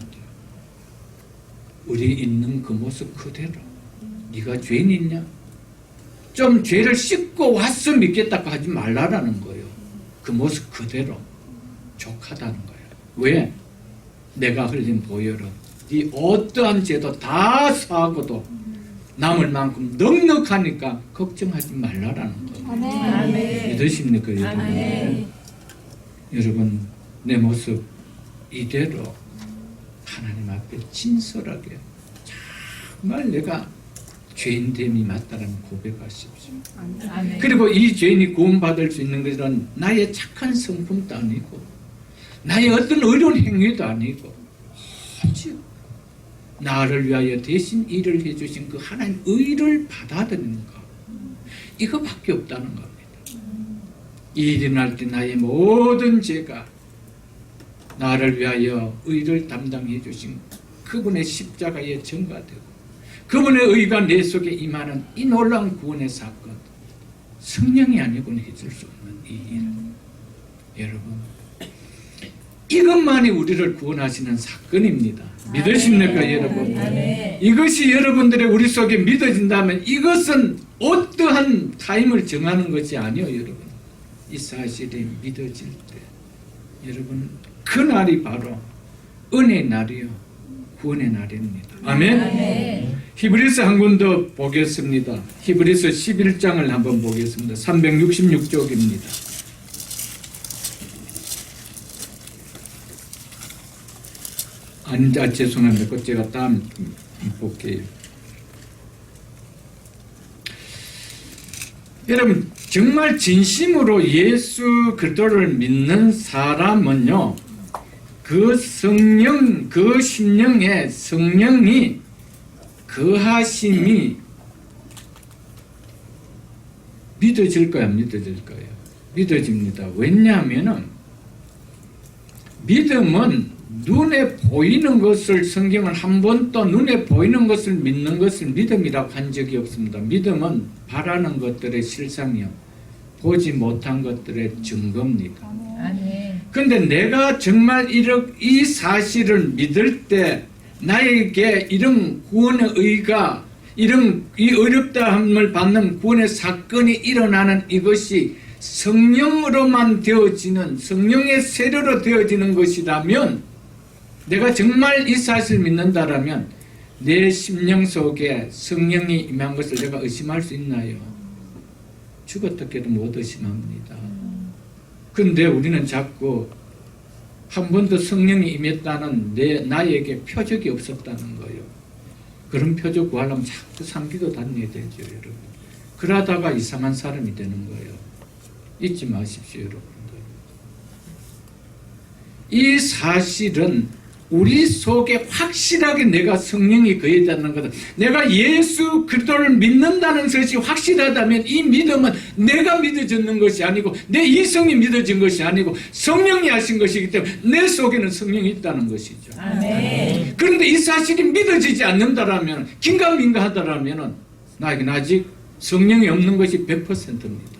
우리 있는 그 모습 그대로. 네가 죄인 있냐? 좀 죄를 씻고 와서 믿겠다고 하지 말라라는 거예요. 그 모습 그대로 족하다는 거예요. 왜? 내가 흘린 보혈은 네 어떠한 죄도 다 사하고도 남을 만큼 넉넉하니까 걱정하지 말라라는 거예요. 아멘. 믿으십니까, 여러분? 아멘. 여러분, 내 모습 이대로 하나님 앞에 진솔하게 정말 내가 죄인됨이 맞다라는 고백하십시오. 아멘. 그리고 이 죄인이 구원받을 수 있는 것은 나의 착한 성품도 아니고 나의 어떤 어려운 행위도 아니고 오직 나를 위하여 대신 일을 해주신 그 하나님 의를 받아들이는 것, 이거밖에 없다는 겁니다. 이 일이 날 때 나의 모든 죄가 나를 위하여 의를 담당해 주신 그분의 십자가에 전가되고 그분의 의가 내 속에 임하는 이 놀라운 구원의 사건, 성령이 아니고는 해줄 수 없는 이 일. 여러분, 이것만이 우리를 구원하시는 사건입니다. 믿으십니까, 여러분? 아멘. 이것이 여러분들의 우리 속에 믿어진다면 이것은 어떠한 타임을 정하는 것이 아니요, 여러분. 이 사실이 믿어질 때 여러분, 그날이 바로 은혜의 날이요, 구원의 날입니다. 아멘. 아멘. 히브리서 한 권 더 보겠습니다. 히브리서 11장을 한번 보겠습니다. 366쪽입니다. 죄송합니다. 그 제가 다음 볼게요. 여러분, 정말 진심으로 예수 그리스도를 믿는 사람은요, 그 성령, 그 심령에 성령이 거하심이 믿어질까요? 안 믿어질까요? 믿어집니다. 왜냐하면 믿음은 눈에 보이는 것을, 성경은 한 번도 눈에 보이는 것을 믿는 것을 믿음이라고 한 적이 없습니다. 믿음은 바라는 것들의 실상이요, 보지 못한 것들의 증거입니다. 아멘. 근데 내가 정말 이 사실을 믿을 때 나에게 이런 구원의 의가, 이런 이 어렵다함을 받는 구원의 사건이 일어나는 이것이 성령으로만 되어지는, 성령의 세례로 되어지는 것이라면, 내가 정말 이 사실을 믿는다라면 내 심령 속에 성령이 임한 것을 내가 의심할 수 있나요? 죽었다 깨도 못 의심합니다. 근데 우리는 자꾸 한 번도 성령이 임했다는 나에게 표적이 없었다는 거예요. 그런 표적 구하려면 자꾸 상기도 다녀야 되죠, 여러분. 그러다가 이상한 사람이 되는 거예요. 잊지 마십시오, 여러분들. 이 사실은 우리 속에 확실하게 내가 성령이 거해졌는 것은, 내가 예수 그리스도를 믿는다는 것이 확실하다면 이 믿음은 내가 믿어졌는 것이 아니고 내 이성이 믿어진 것이 아니고 성령이 하신 것이기 때문에 내 속에는 성령이 있다는 것이죠. 아멘. 그런데 이 사실이 믿어지지 않는다라면, 긴가민가하다라면 나에게는 아직 성령이 없는 것이 100%입니다.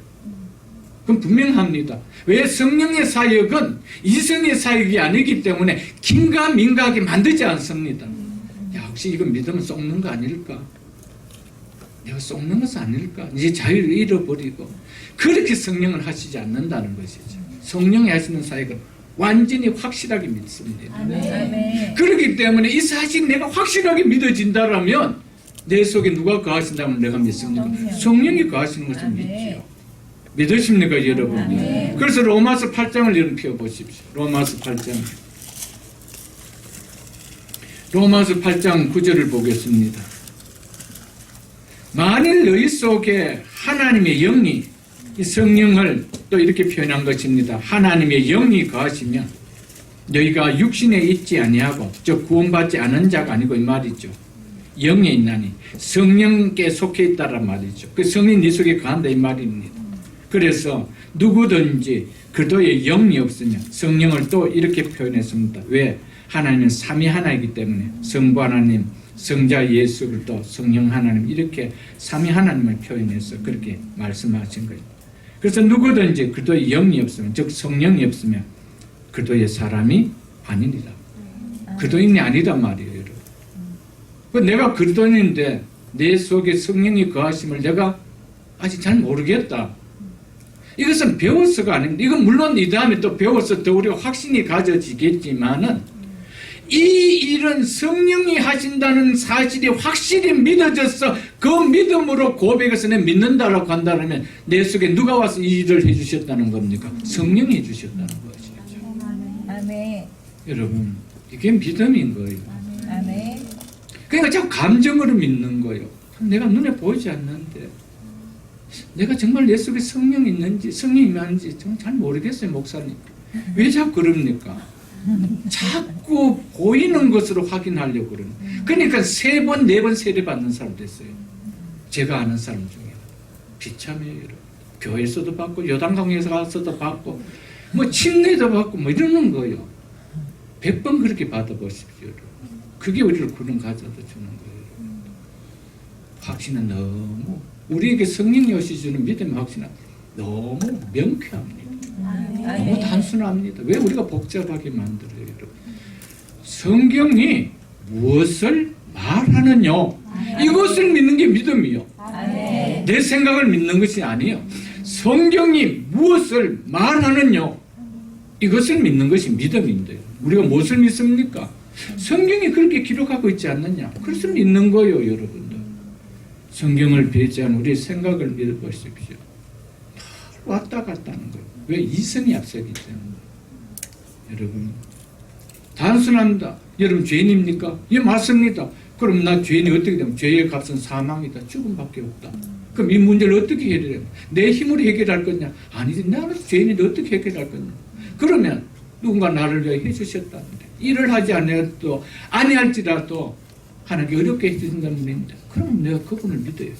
그건 분명합니다. 왜? 성령의 사역은 이성의 사역이 아니기 때문에 긴가민가하게 만들지 않습니다. 야, 혹시 이거 믿으면 썩는 거 아닐까? 내가 썩는 것은 아닐까? 이제 자유를 잃어버리고, 그렇게 성령을 하시지 않는다는 것이죠. 성령이 하시는 사역은 완전히 확실하게 믿습니다. 아멘. 그렇기 때문에 이 사실이 내가 확실하게 믿어진다라면 내 속에 누가 거하신다면 내가 믿습니까? 성령이 거하시는 것을 아멘. 믿지요. 믿으십니까, 여러분? 아멘. 그래서 로마서 8장을 여러분 펴보십시오. 로마서 8장. 로마서 8장 9절을 보겠습니다. 만일 너희 속에 하나님의 영이, 이 성령을 또 이렇게 표현한 것입니다. 하나님의 영이 거하시면 너희가 육신에 있지 아니하고, 즉 구원받지 않은 자가 아니고 이 말이죠. 영에 있나니 성령께 속해 있다란 말이죠. 그 성령이 네 속에 거한다 이 말입니다. 그래서 누구든지 그도의 영이 없으면, 성령을 또 이렇게 표현했습니다. 왜? 하나님은 삼위 하나이기 때문에 성부 하나님, 성자 예수 그리스도, 성령 하나님, 이렇게 삼위 하나님을 표현해서 그렇게 말씀하신 거예요. 그래서 누구든지 그도의 영이 없으면, 즉 성령이 없으면 그도의 사람이 아니니라. 그도인이 아니란 말이에요, 여러분. 내가 그리스도인인데 내 속에 성령이 거하심을 내가 아직 잘 모르겠다. 이것은 배워서가 아닙니다. 이건 물론 이 다음에 또 배워서 더 우리가 확신이 가져지겠지만은, 이 일은 성령이 하신다는 사실이 확실히 믿어져서 그 믿음으로 고백해서 내가 믿는다라고 한다면 내 속에 누가 와서 이 일을 해주셨다는 겁니까? 성령이 해주셨다는 것이죠. 아멘. 여러분, 이게 믿음인 거예요. 아멘. 그러니까 자꾸 감정으로 믿는 거예요. 내가 눈에 보이지 않는데 내가 정말 내 속에 성령이 있는지, 성령이 임하는지 정말 잘 모르겠어요, 목사님. 왜 자꾸 그럽니까? 자꾸 보이는 것으로 확인하려고 그러는. 그러니까 3번, 4번 세례받는 사람 됐어요. 제가 아는 사람 중에. 비참해요, 여러분. 교회에서도 받고, 요단강에서 가서도 받고, 뭐 침례도 받고, 뭐 이러는 거예요. 100번 그렇게 받아보십시오, 여러분. 그게 우리를 구원 가져다 주는 거예요. 확신은 너무, 우리에게 성령이 오시주는 믿음의 확신은 너무 명쾌합니다. 너무 단순합니다. 왜 우리가 복잡하게 만들어요, 여러분? 성경이 무엇을 말하느냐, 이것을 믿는 게 믿음이요. 내 생각을 믿는 것이 아니에요. 성경이 무엇을 말하느냐, 이것을 믿는 것이 믿음인데요. 우리가 무엇을 믿습니까? 성경이 그렇게 기록하고 있지 않느냐, 그래서 믿는 거예요, 여러분들. 성경을 배제한 우리의 생각을 믿어보십시오. 왔다 갔다 하는 거예요. 왜? 이성이 앞서기 때문에. 여러분, 단순합니다. 여러분, 죄인입니까? 예, 맞습니다. 그럼 나 죄인이 어떻게 되면? 죄의 값은 사망이다, 죽음밖에 없다. 그럼 이 문제를 어떻게 해결해야 돼? 내 힘으로 해결할 거냐? 아니지, 나는 죄인인데 어떻게 해결할 거냐? 그러면 누군가 나를 위해 해주셨다는데, 일을 하지 않아도 아니할지라도 하나님께 어렵게 해주신다는 분입니다. 그럼 내가 그분을 믿어요.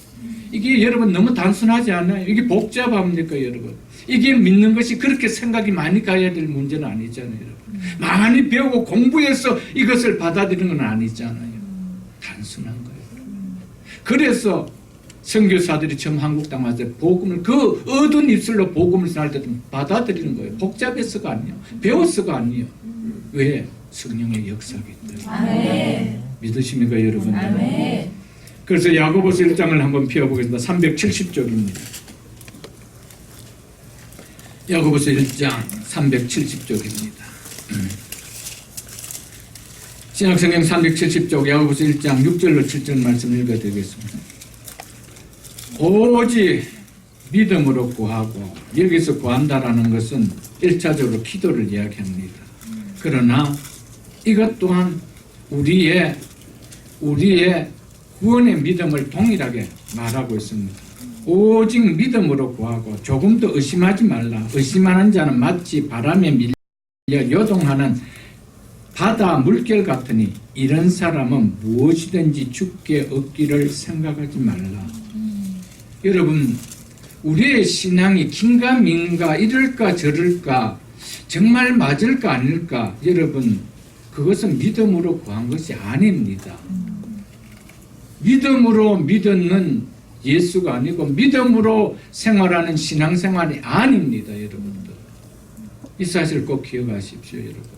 이게 여러분 너무 단순하지 않아요? 이게 복잡합니까, 여러분? 이게 믿는 것이 그렇게 생각이 많이 가야 될 문제는 아니잖아요, 여러분. 많이 배우고 공부해서 이것을 받아들이는 건 아니잖아요. 단순한 거예요. 그래서 선교사들이 처음 한국 땅 와서 복음을, 그 어두운 입술로 복음을 전할 때 받아들이는 거예요. 복잡해서가 아니에요. 배웠어가 아니에요. 왜? 성령의 역사이기 때문에. 아멘. 믿으십니까, 여러분? 아멘. 그래서 야고보서 1장을 한번 펴보겠습니다. 370쪽입니다. 야고보서 1장 370쪽입니다. 신약성경 370쪽 야고보서 1장 6절로 7절 말씀 읽어드리겠습니다. 오직 믿음으로 구하고, 여기서 구한다라는 것은 1차적으로 기도를 이야기합니다. 그러나 이것 또한 우리의 구원의 믿음을 동일하게 말하고 있습니다. 오직 믿음으로 구하고 조금도 의심하지 말라. 의심하는 자는 마치 바람에 밀려 요동하는 바다 물결 같으니 이런 사람은 무엇이든지 죽게 얻기를 생각하지 말라. 여러분, 우리의 신앙이 긴가민가, 이럴까 저럴까, 정말 맞을까 아닐까, 여러분, 그것은 믿음으로 구한 것이 아닙니다. 믿음으로 믿는 예수가 아니고 믿음으로 생활하는 신앙생활이 아닙니다, 여러분들. 이 사실을 꼭 기억하십시오, 여러분들.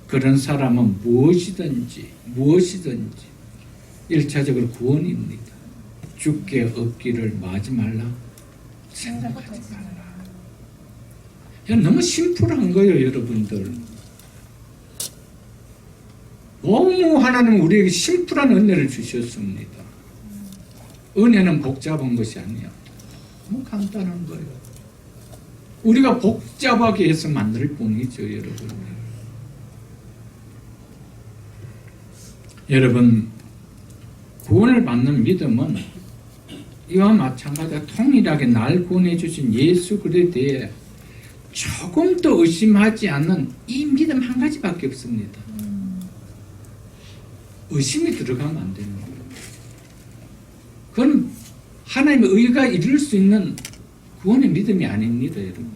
그런 사람은 무엇이든지 1차적으로 구원입니다. 죽게 얻기를 마지 말라, 생각하지 말라. 너무 심플한 거예요, 여러분들. 너무 하나님은 우리에게 심플한 은혜를 주셨습니다. 은혜는 복잡한 것이 아니에요. 너무 간단한 거예요. 우리가 복잡하게 해서 만들 뿐이죠, 여러분. 여러분, 구원을 받는 믿음은 이와 마찬가지로 통일하게 날 구원해 주신 예수 그리스도에 대해 조금 더 의심하지 않는 이 믿음 한 가지밖에 없습니다. 의심이 들어가면 안 되는 거예요. 그건 하나님의 의가 이룰 수 있는 구원의 믿음이 아닙니다, 여러분.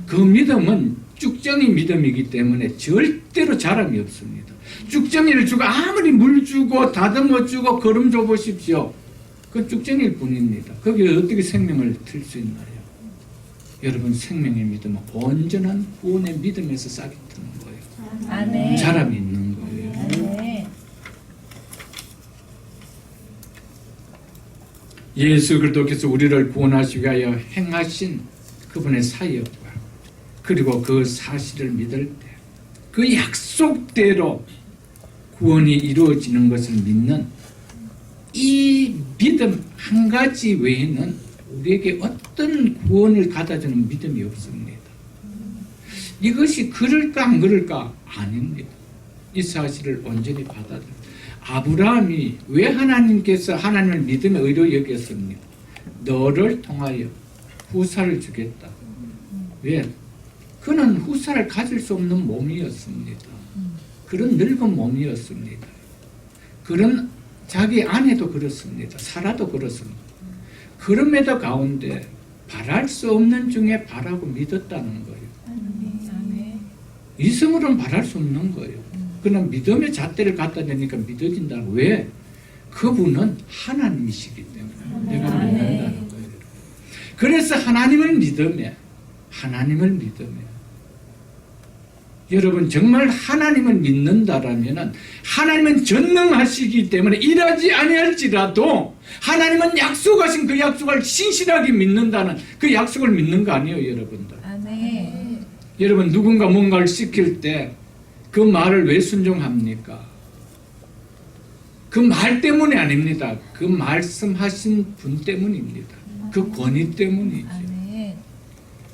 그 믿음은 쭉정이 믿음이기 때문에 절대로 자랑이 없습니다. 쭉정이를 주고 아무리 물 주고 다듬어 주고 거름 줘 보십시오. 그건 쭉정이일 뿐입니다. 거기에 어떻게 생명을 틀 수 있나요? 여러분, 생명의 믿음은 온전한 구원의 믿음에서 싹이 트는 거예요. 아멘. 자랑이 있는 거예요. 아멘. 예수 그리스도께서 우리를 구원하시기 위하여 행하신 그분의 사역과 그리고 그 사실을 믿을 때 그 약속대로 구원이 이루어지는 것을 믿는 이 믿음 한 가지 외에는 우리에게 어떤 구원을 갖다주는 믿음이 없습니다. 이것이 그럴까 안 그럴까? 아닙니다. 이 사실을 온전히 받아들입니다. 아브라함이 왜 하나님께서 하나님을 믿음의 의로 여겼습니까? 너를 통하여 후사를 주겠다. 왜? 그는 후사를 가질 수 없는 몸이었습니다. 그런 늙은 몸이었습니다. 그런 자기 아내도 그렇습니다. 사라도 그렇습니다. 그럼에도 가운데 바랄 수 없는 중에 바라고 믿었다는 거예요. 아멘. 이성으로는 바랄 수 없는 거예요. 그러나 믿음의 잣대를 갖다 대니까 믿어진다는. 왜? 그분은 하나님이시기 때문에 내가 믿는다는 거예요. 그래서 하나님을 믿으며 여러분, 정말 하나님을 믿는다라면 하나님은 전능하시기 때문에 일하지 아니할지라도 하나님은 약속하신 그 약속을 신실하게 믿는다는 그 약속을 믿는 거 아니에요, 여러분들. 아멘. 여러분, 누군가 뭔가를 시킬 때 그 말을 왜 순종합니까? 그 말 때문이 아닙니다. 그 말씀하신 분 때문입니다. 그 권위 때문이죠. 아멘.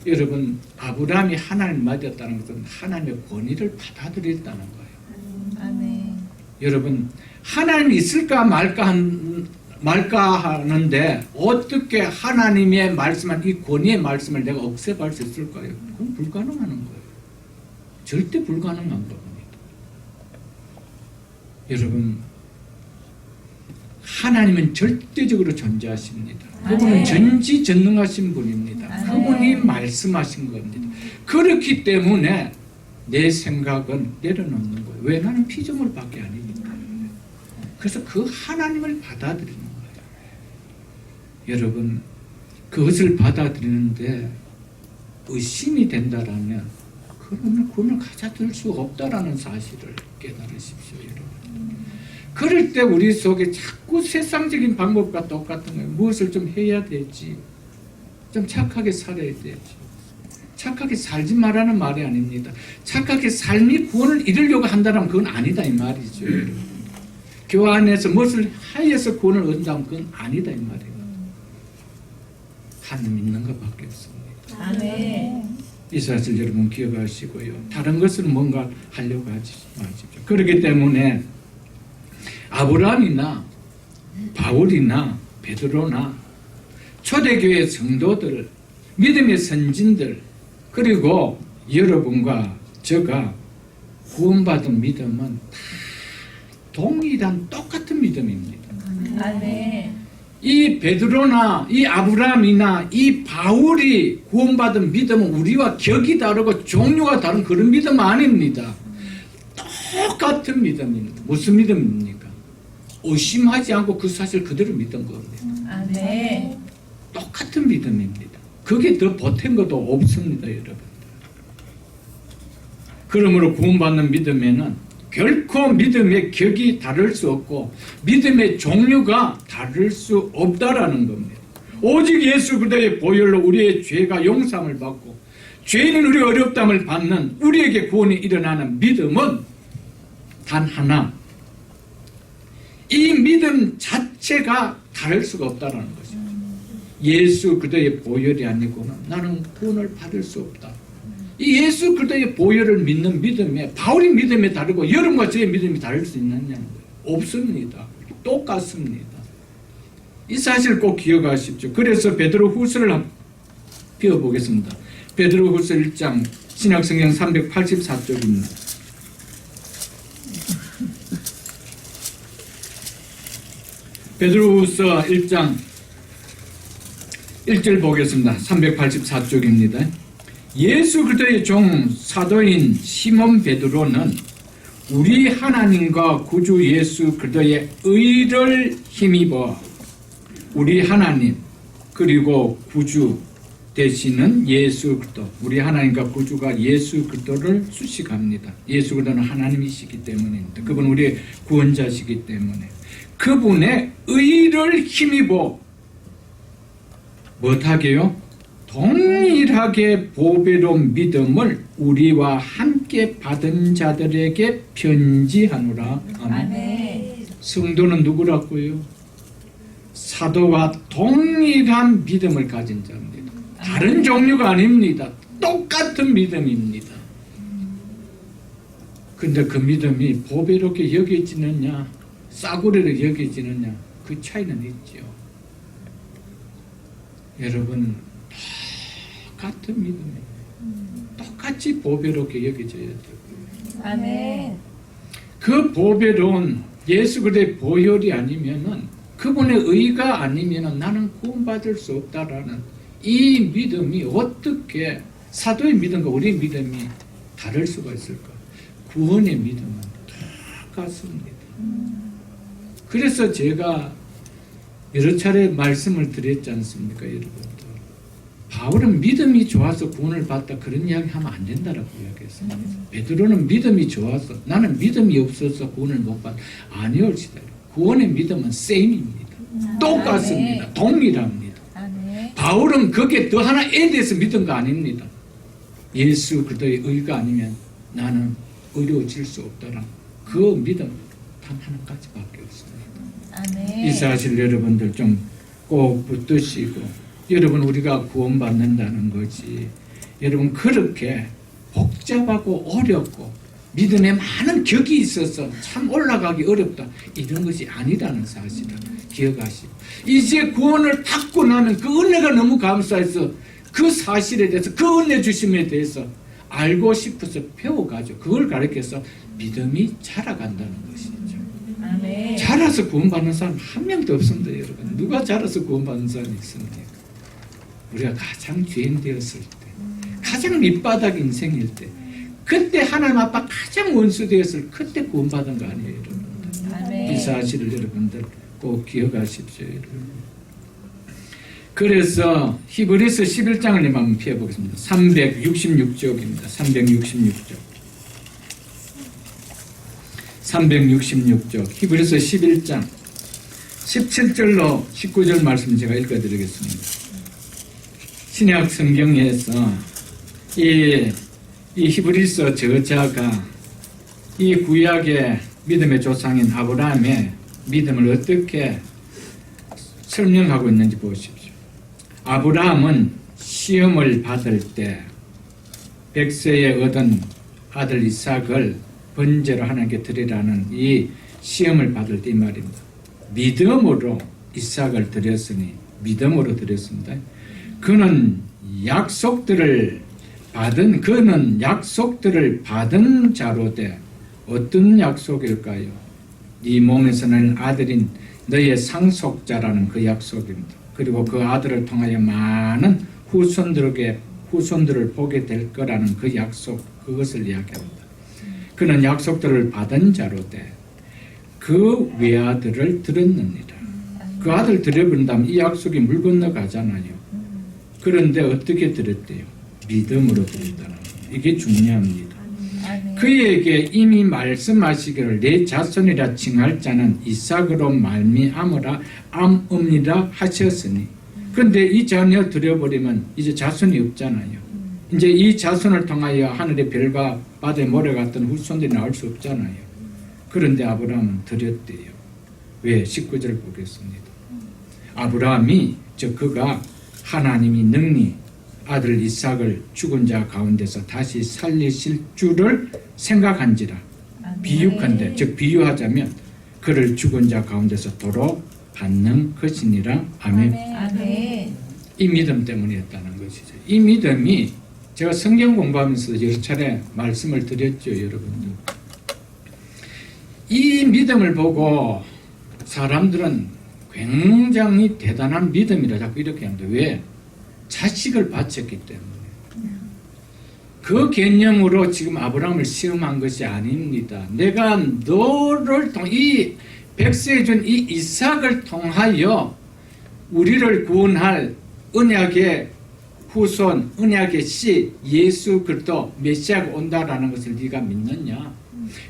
여러분, 아브라함이 하나님을 맞았다는 것은 하나님의 권위를 받아들였다는 거예요. 아멘. 여러분, 하나님이 있을까 말까 하는데 어떻게 하나님의 말씀한 이 권위의 말씀을 내가 억셉할 수 있을까요? 그건 불가능한 거예요. 절대 불가능한 겁니다. 여러분, 하나님은 절대적으로 존재하십니다. 그분은 전지전능하신 분입니다. 그분이 말씀하신 겁니다. 그렇기 때문에 내 생각은 내려놓는 거예요. 왜? 나는 피조물밖에 아니니까. 그래서 그 하나님을 받아들이는 거예요. 여러분, 그것을 받아들이는데 의심이 된다라면 그러면 구원을 가져들 수 없다라는 사실을 깨달으십시오, 여러분. 그럴 때 우리 속에 자꾸 세상적인 방법과 똑같은 거예요. 무엇을 좀 해야 되지. 좀 착하게 살아야 되지. 착하게 살지 말라는 말이 아닙니다. 착하게 삶이 구원을 이루려고 한다면 그건 아니다 이 말이죠. 교회 안에서 무엇을 하여서 구원을 얻는다면 그건 아니다 이 말이에요. 하나님 믿는 것밖에 없습니다. 아멘. 이 사실 여러분 기억하시고요. 다른 것은 뭔가 하려고 하지 마십시오. 그렇기 때문에 아브라함이나 바울이나 베드로나 초대교회 성도들, 믿음의 선진들, 그리고 여러분과 제가 구원받은 믿음은 다 동일한 똑같은 믿음입니다. 아멘. 이 베드로나 이 아브라함이나 이 바울이 구원받은 믿음은 우리와 격이 다르고 종류가 다른 그런 믿음 아닙니다. 똑같은 믿음입니다. 무슨 믿음입니까? 의심하지 않고 그 사실 그대로 믿은 겁니다. 아멘. 똑같은 믿음입니다. 그게 더 보탠 것도 없습니다, 여러분. 그러므로 구원받는 믿음에는 결코 믿음의 격이 다를 수 없고 믿음의 종류가 다를 수 없다라는 겁니다. 오직 예수 그리스도의 보혈로 우리의 죄가 용서함을 받고 죄인은 우리가 어렵담을 받는 우리에게 구원이 일어나는 믿음은 단 하나, 이 믿음 자체가 다를 수가 없다라는 것이죠. 예수 그리스도의 보혈이 아니고는 나는 구원을 받을 수 없다. 이 예수 그리스도의 보혈을 믿는 믿음에 바울의 믿음이 다르고 여러분과 저의 믿음이 다를 수 있느냐는 거예요. 없습니다. 똑같습니다. 이 사실 꼭 기억하십시오. 그래서 베드로후서를 한번 배워보겠습니다. 베드로후서 1장 신약성경 384쪽입니다. 베드로후서 1장 1절 보겠습니다. 384쪽입니다. 예수 그리스도의 종 사도인 시몬 베드로는 우리 하나님과 구주 예수 그리스도의 의를 힘입어 우리 하나님 그리고 구주 되시는 예수 그리스도, 우리 하나님과 구주가 예수 그리스도를 수식합니다. 예수 그리스도는 하나님이시기 때문입니다. 그분 우리의 구원자시기 때문에 그분의 의를 힘입어 못하게요? 동일하게 보배로운 믿음을 우리와 함께 받은 자들에게 편지하노라. 아멘. 성도는 누구라고요? 사도와 동일한 믿음을 가진 자입니다. 다른 종류가 아닙니다. 똑같은 믿음입니다. 근데 그 믿음이 보배롭게 여겨지느냐 싸구려로 여겨지느냐 그 차이는 있죠. 여러분 같은 믿음이에요. 똑같이 보배롭게 여겨져야 되고요. 아멘. 그 보배로운 예수 그리스도의 보혈이 아니면은 그분의 의가 아니면은 나는 구원받을 수 없다라는 이 믿음이 어떻게 사도의 믿음과 우리의 믿음이 다를 수가 있을까? 구원의 믿음은 똑같습니다. 그래서 제가 여러 차례 말씀을 드렸지 않습니까, 여러분들? 바울은 믿음이 좋아서 구원을 받다 그런 이야기 하면 안 된다라고 이야기했습니다. 베드로는 믿음이 좋아서 나는 믿음이 없어서 구원을 못 받. 아니올지다. 구원의 믿음은 셈입니다. 똑같습니다. 동일합니다. 아멘. 바울은 거기에 더 하나 애대해서 믿은 거 아닙니다. 예수 그리스도의 의가 아니면 나는 의로워질 수 없다라. 그 믿음 단 하나까지밖에 없습니다. 아멘. 이 사실 여러분들 좀 꼭 붙드시고 여러분 우리가 구원받는다는 거지 여러분 그렇게 복잡하고 어렵고 믿음에 많은 격이 있어서 참 올라가기 어렵다 이런 것이 아니라는 사실을 기억하시고 이제 구원을 받고 나면 그 은혜가 너무 감사해서 그 사실에 대해서 그 은혜 주심에 대해서 알고 싶어서 배워가지고 그걸 가르쳐서 믿음이 자라간다는 것이죠. 아멘. 자라서 구원받는 사람 한 명도 없습니다. 여러분 누가 자라서 구원받는 사람이 있습니까? 우리가 가장 죄인 되었을 때 가장 밑바닥 인생일 때 그때 하나님 아빠 가장 원수 되었을 그때 구원받은 거 아니에요, 여러분들. 아멘. 이 사실을 여러분들 꼭 기억하십시오, 여러분. 그래서 히브리서 11장을 한번 펴보겠습니다. 366쪽입니다. 366쪽. 366쪽. 히브리서 11장 17절로 19절 말씀 제가 읽어드리겠습니다. 신약 성경에서 이 히브리서 저자가 이 구약의 믿음의 조상인 아브라함의 믿음을 어떻게 설명하고 있는지 보십시오. 아브라함은 시험을 받을 때 100세에 얻은 아들 이삭을 번제로 하나님께 드리라는 이 시험을 받을 때 이 말입니다. 믿음으로 이삭을 드렸으니 믿음으로 드렸습니다. 그는 약속들을 받은 자로 돼 어떤 약속일까요? 네 몸에서는 아들인 너의 상속자라는 그 약속입니다. 그리고 그 아들을 통하여 많은 후손들을 보게 될 거라는 그 약속, 그것을 이야기합니다. 그는 약속들을 받은 자로 돼 그 외아들을 들었느니라. 그 아들 들여본다면 이 약속이 물 건너가잖아요. 그런데 어떻게 들었대요? 믿음으로 들었다는 거예요. 이게 중요합니다. 아멘. 그에게 이미 말씀하시기를 내 자손이라 칭할 자는 이삭으로 말미암으라 암음이라 하셨으니 그런데 이 자녀 들여버리면 이제 자손이 없잖아요. 이제 이 자손을 통하여 하늘의 별과 바다의 모래 같은 후손들이 나올 수 없잖아요. 그런데 아브라함은 드렸대요. 왜? 19절 보겠습니다. 아브라함이 즉 그가 하나님이 능히 아들 이삭을 죽은 자 가운데서 다시 살리실 줄을 생각한지라. 아멘. 비유컨대 즉 비유하자면 그를 죽은 자 가운데서 도로 받는 것이니라. 아멘. 아멘. 이 믿음 때문이었다는 것이죠. 이 믿음이 제가 성경 공부하면서 여러 차례 말씀을 드렸죠, 여러분들. 이 믿음을 보고 사람들은 굉장히 대단한 믿음이라 자꾸 이렇게 합니다. 왜? 자식을 바쳤기 때문에. 그 개념으로 지금 아브라함을 시험한 것이 아닙니다. 내가 너를 이 백세에 준 이 이삭을 통하여 우리를 구원할 언약의 후손, 언약의 씨 예수 그리스도 메시아가 온다라는 것을 네가 믿느냐?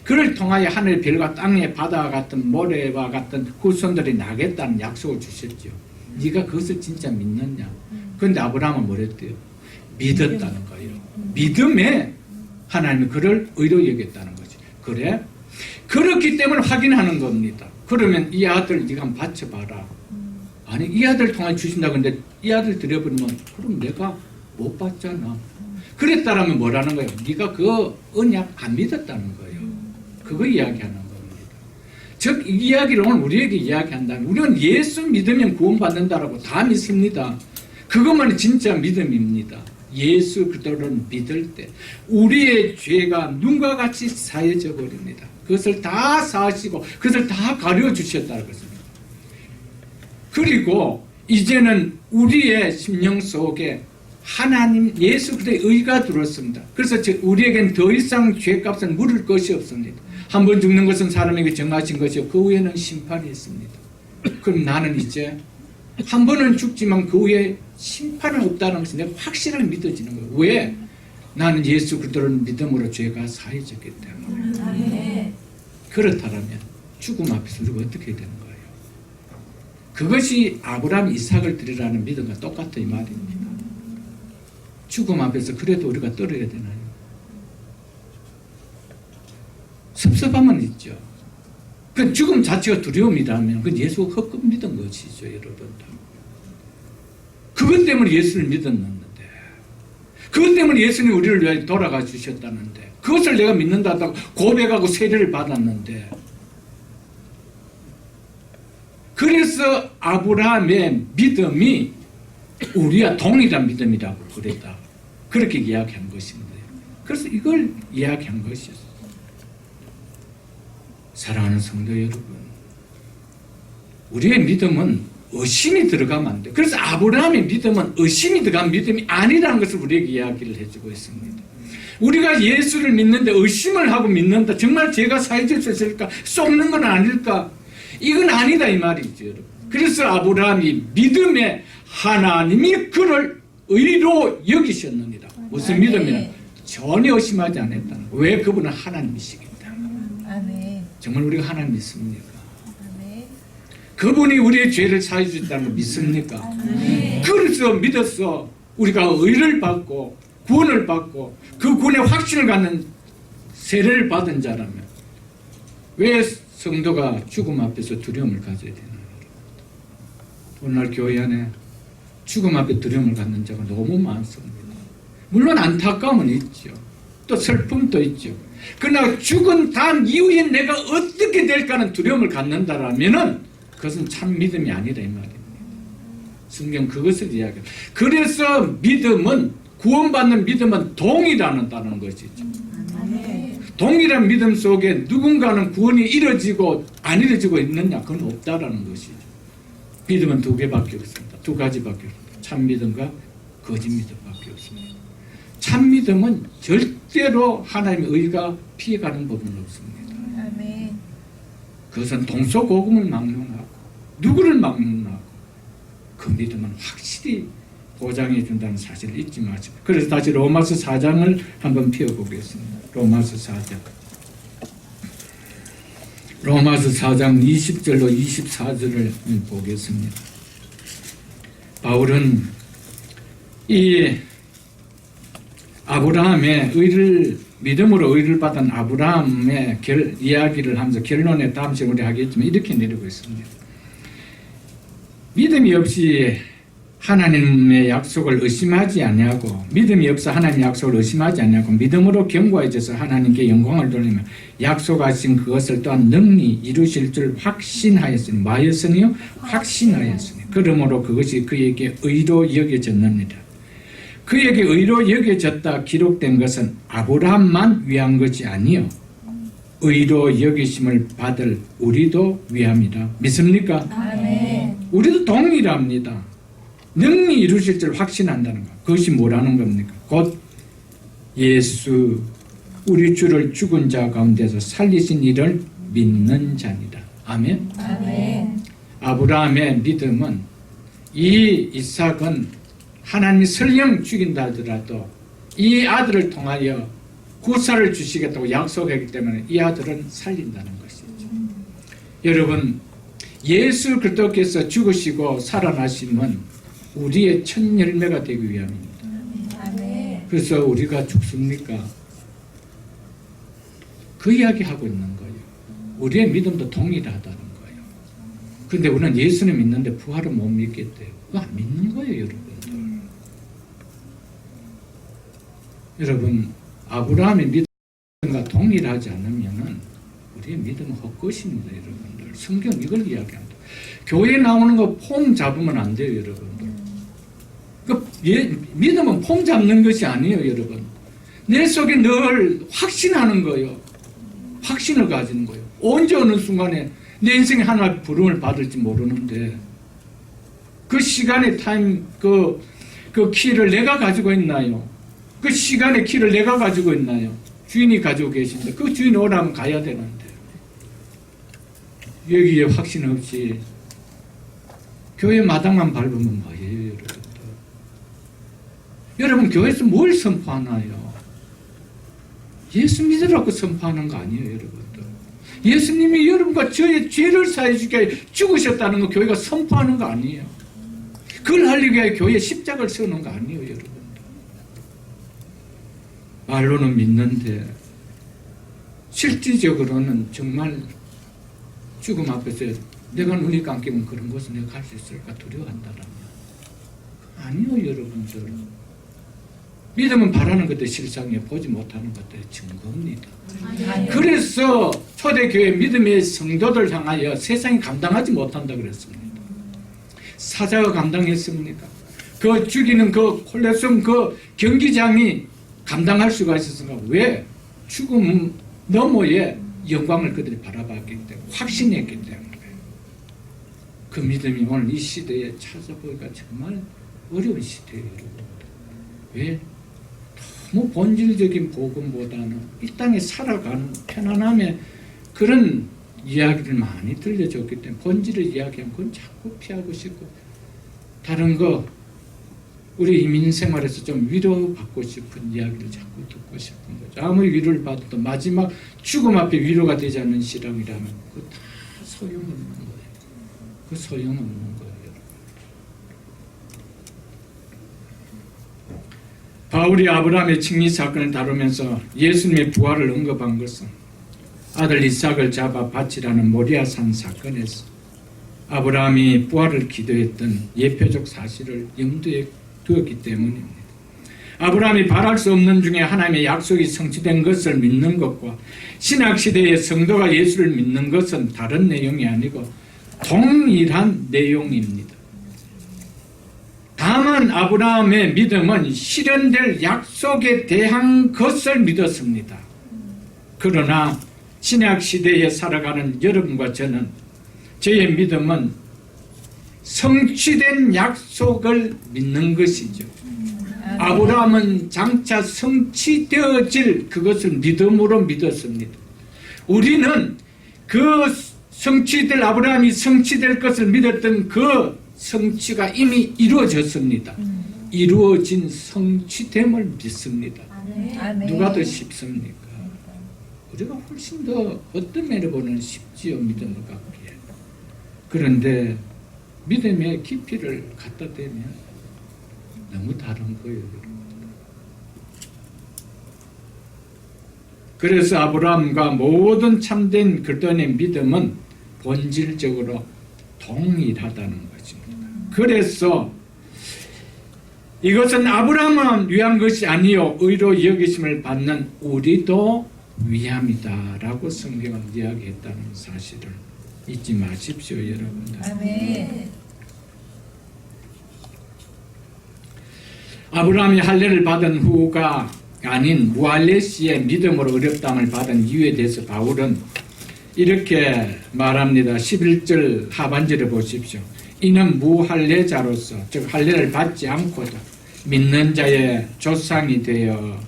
그를 통하여 하늘 별과 땅의 바다와 같은 모래와 같은 후손들이 나겠다는 약속을 주셨죠. 네가 그것을 진짜 믿느냐? 그런데 아브라함은 뭐랬대요? 믿었다는 거예요. 믿음에 하나님이 그를 의로 여겼다는 거죠. 그래? 그렇기 때문에 확인하는 겁니다. 그러면 이 아들 네가 한번 바쳐봐라. 아니 이 아들 통해 주신다고 했는데 이 아들 드려버리면 그럼 내가 못 받잖아. 그랬다라면 뭐라는 거예요? 네가 그 언약 안 믿었다는 거예요. 그거 이야기하는 겁니다. 즉 이 이야기를 오늘 우리에게 이야기한다면 우리는 예수 믿으면 구원받는다라고 다 믿습니다. 그것만이 진짜 믿음입니다. 예수 그리스도를 믿을 때 우리의 죄가 눈과 같이 사해져 버립니다. 그것을 다 사하시고 그것을 다 가려주셨다는 것입니다. 그리고 이제는 우리의 심령 속에 하나님 예수 그리스도의 의가 들어왔습니다. 그래서 우리에겐 더 이상 죄값을 물을 것이 없습니다. 한 번 죽는 것은 사람에게 정하신 것이요 그 후에는 심판이 있습니다. 그럼 나는 이제 한 번은 죽지만 그 후에 심판은 없다는 것이 내가 확실하게 믿어지는 거예요. 왜? 나는 예수 그리스도를 믿음으로 죄가 사해졌기 때문에. 아멘. 그렇다면 죽음 앞에서 우리가 어떻게 되는 거예요? 그것이 아브라함 이삭을 드리라는 믿음과 똑같은 이 말입니다. 죽음 앞에서 그래도 우리가 떨어야 되나요? 섭섭함은 있죠. 그 죽음 자체가 두려움이라면 그건 예수가 헛금 믿은 것이죠, 여러분. 그것 때문에 예수를 믿었는데, 그것 때문에 예수님이 우리를 위해 돌아가 주셨다는데, 그것을 내가 믿는다고 고백하고 세례를 받았는데, 그래서 아브라함의 믿음이 우리와 동일한 믿음이라고 그랬다. 그렇게 이야기한 것입니다. 그래서 이걸 이야기한 것이었어요. 사랑하는 성도 여러분, 우리의 믿음은 의심이 들어가면 안 돼요. 그래서 아브라함의 믿음은 의심이 들어간 믿음이 아니라는 것을 우리에게 이야기를 해주고 있습니다. 우리가 예수를 믿는데 의심을 하고 믿는다. 정말 제가 사해질 수 있을까? 속는 건 아닐까? 이건 아니다 이 말이죠, 여러분. 그래서 아브라함이 믿음에 하나님이 그를 의로 여기셨느니라. 무슨 믿음이냐? 전혀 의심하지 않았다는 거예요. 왜? 그분은 하나님이시기 때문에. 아멘. 정말 우리가 하나님 믿습니까? 아멘. 그분이 우리의 죄를 사해 주셨다는 거 믿습니까? 아멘. 그래서 믿어서 우리가 의를 받고 구원을 받고 그 구원의 확신을 갖는 세례를 받은 자라면 왜 성도가 죽음 앞에서 두려움을 가져야 되나요? 오늘날 교회 안에 죽음 앞에 두려움을 갖는 자가 너무 많습니다. 물론 안타까움은 있죠. 또 슬픔도 있죠. 그러나 죽은 다음 이후에 내가 어떻게 될까는 두려움을 갖는다라면은 그것은 참 믿음이 아니라 이 말입니다. 성경 그것을 이야기해요. 그래서 믿음은 구원받는 믿음은 동일하다는 것이죠. 아멘. 동일한 믿음 속에 누군가는 구원이 이루어지고 안 이루어지고 있느냐? 그건 없다라는 것이죠. 믿음은 두 개밖에 없습니다. 두 가지밖에 없습니다. 참 믿음과 거짓 믿음밖에 없습니다. 참 믿음은 절대로 하나님의 의가 피해가는 부분은 없습니다. 아멘. 그것은 동서고금을 막론하고 누구를 막론하고 그 믿음은 확실히 보장해 준다는 사실을 잊지 마시고. 그래서 다시 로마서 4장을 한번 펴보겠습니다. 로마서 4장. 로마서 4장 20절로 24절을 보겠습니다. 바울은 이 아브라함의 믿음으로 의를 받은 아브라함의 이야기를 하면서 결론에 다음 시간에 우리 하겠지만 이렇게 내리고 있습니다. 믿음이 없이 하나님의 약속을 의심하지 아니하고 믿음이 없어 하나님의 약속을 의심하지 아니하고 믿음으로 견고해져서 하나님께 영광을 돌리며 약속하신 그것을 또한 능히 이루실 줄 확신하였으니 마였으니요 확신하였으니 그러므로 그것이 그에게 의로 여겨졌느니라. 그에게 의로 여겨졌다 기록된 것은 아브라함만 위한 것이 아니요 의로 여기심을 받을 우리도 위함이라. 믿습니까? 아멘. 우리도 동일합니다. 능히 이루실 줄 확신한다는 것. 그것이 뭐라는 겁니까? 곧 예수 우리 주를 죽은 자 가운데서 살리신 이를 믿는 자니라. 아멘. 아멘. 아브라함의 믿음은 이 이삭은 하나님이 설령 죽인다 하더라도 이 아들을 통하여 구사를 주시겠다고 약속했기 때문에 이 아들은 살린다는 것이죠. 여러분 예수 그리스도께서 죽으시고 살아나심은 우리의 첫 열매가 되기 위함입니다. 아멘. 그래서 우리가 죽습니까? 그 이야기하고 있는 거예요. 우리의 믿음도 동일하다는 거예요. 그런데 우리는 예수님 믿는데 부활을 못 믿겠대요. 그거 안 믿는 거예요, 여러분들. 여러분, 아브라함의 믿음과 동일하지 않으면은 우리의 믿음은 헛것입니다, 여러분들. 성경 이걸 이야기합니다. 교회 나오는 거 폼 잡으면 안 돼요, 여러분들. 믿음은 폼 잡는 것이 아니에요, 여러분. 내 속에 늘 확신하는 거예요. 확신을 가지는 거예요. 언제 어느 순간에 내 인생에 하나님의 부름을 받을지 모르는데 그 시간의 그 키를 내가 가지고 있나요? 그 시간의 키를 내가 가지고 있나요? 주인이 가지고 계신데 그 주인이 오라면 가야 되는데 여기에 확신 없이 교회 마당만 밟으면 뭐예요, 여러분들? 여러분 교회에서 뭘 선포하나요? 예수 믿으라고 선포하는 거 아니에요, 여러분들. 예수님이 여러분과 저의 죄를 사해 주기 위해 죽으셨다는 거 교회가 선포하는 거 아니에요. 그걸 하려기 위해 교회에 십자가를 세우는 거 아니에요, 여러분들. 말로는 믿는데 실질적으로는 정말 죽음 앞에서 내가 눈이 감기면 그런 곳에 내가 갈 수 있을까 두려워한다라면 아니요, 여러분들. 믿음은 바라는 것들 실상에 보지 못하는 것들의 증거입니다. 그래서 초대교회 믿음의 성도들 향하여 세상이 감당하지 못한다 그랬습니다. 사자가 감당했습니까? 그 죽이는 그 콜레세움 그 경기장이 감당할 수가 있었습니까? 왜? 죽음 너머에 영광을 그들이 바라봤기 때문에 확신했기 때문에 그 믿음이 오늘 이 시대에 찾아보기가 정말 어려운 시대예요, 여러분. 왜? 너무 본질적인 복음보다는 이 땅에 살아가는 편안함의 그런 이야기를 많이 들려줬기 때문에 본질을 이야기하면 그건 자꾸 피하고 싶고 다른 거 우리 이민생활에서 좀 위로받고 싶은 이야기를 자꾸 듣고 싶은 거죠. 아무리 위로를 받아도 마지막 죽음 앞에 위로가 되지 않는 실험이라면 그거 다 소용없는 거예요. 그 소용없는 거예요. 바울이 아브라함의 칭리 사건을 다루면서 예수님의 부활을 언급한 것은 아들 이삭을 잡아 바치라는 모리아산 사건에서 아브라함이 부활을 기도했던 예표적 사실을 염두에 두었기 때문입니다. 아브라함이 바랄 수 없는 중에 하나님의 약속이 성취된 것을 믿는 것과 신약시대의 성도가 예수를 믿는 것은 다른 내용이 아니고 동일한 내용입니다. 다만 아브라함의 믿음은 실현될 약속에 대한 것을 믿었습니다. 그러나 신약시대에 살아가는 여러분과 저는 저의 믿음은 성취된 약속을 믿는 것이죠. 아브라함은 장차 성취되어질 그것을 믿음으로 믿었습니다. 우리는 그 성취될 아브라함이 성취될 것을 믿었던 그 성취가 이미 이루어졌습니다. 이루어진 성취됨을 믿습니다. 아멘. 누가 더 쉽습니까? 우리가 훨씬 더 어떤 면을 보면 쉽지요, 믿음을 갖기에. 그런데 믿음의 깊이를 갖다 대면 너무 다른 거예요, 여러분. 그래서 아브라함과 모든 참된 그리스도인의 믿음은 본질적으로 동일하다는 것입니다. 그래서 이것은 아브라함만 위한 것이 아니요 의로 여기심을 받는 우리도 위함이다라고 성경은 이야기했다는 사실을 잊지 마십시오, 여러분들. 아멘. 아브라함이 할례를 받은 후가 아닌 무할례 시의 믿음으로 어렵다함을 받은 이유에 대해서 바울은 이렇게 말합니다. 11절 하반절에 보십시오. 이는 무할례자로서 즉 할례를 받지 않고도 믿는 자의 조상이 되어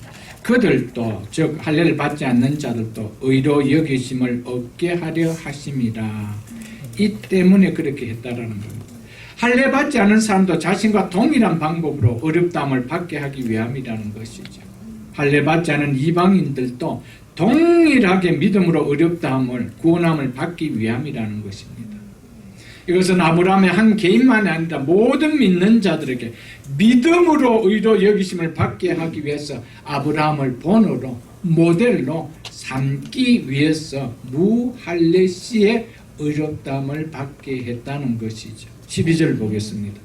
그들도 즉 할례를 받지 않는 자들도 의로 여기심을 얻게 하려 하심이라. 이 때문에 그렇게 했다라는 겁니다. 할례 받지 않은 사람도 자신과 동일한 방법으로 어렵다함을 받게 하기 위함이라는 것이죠. 할례 받지 않은 이방인들도 동일하게 믿음으로 어렵다함을 구원함을 받기 위함이라는 것입니다. 이것은 아브라함의 한 개인만이 아니라 모든 믿는 자들에게 믿음으로 의로 여기심을 받게 하기 위해서 아브라함을 본으로 모델로 삼기 위해서 무할례 시의 의롭다함을 받게 했다는 것이죠. 12절 보겠습니다.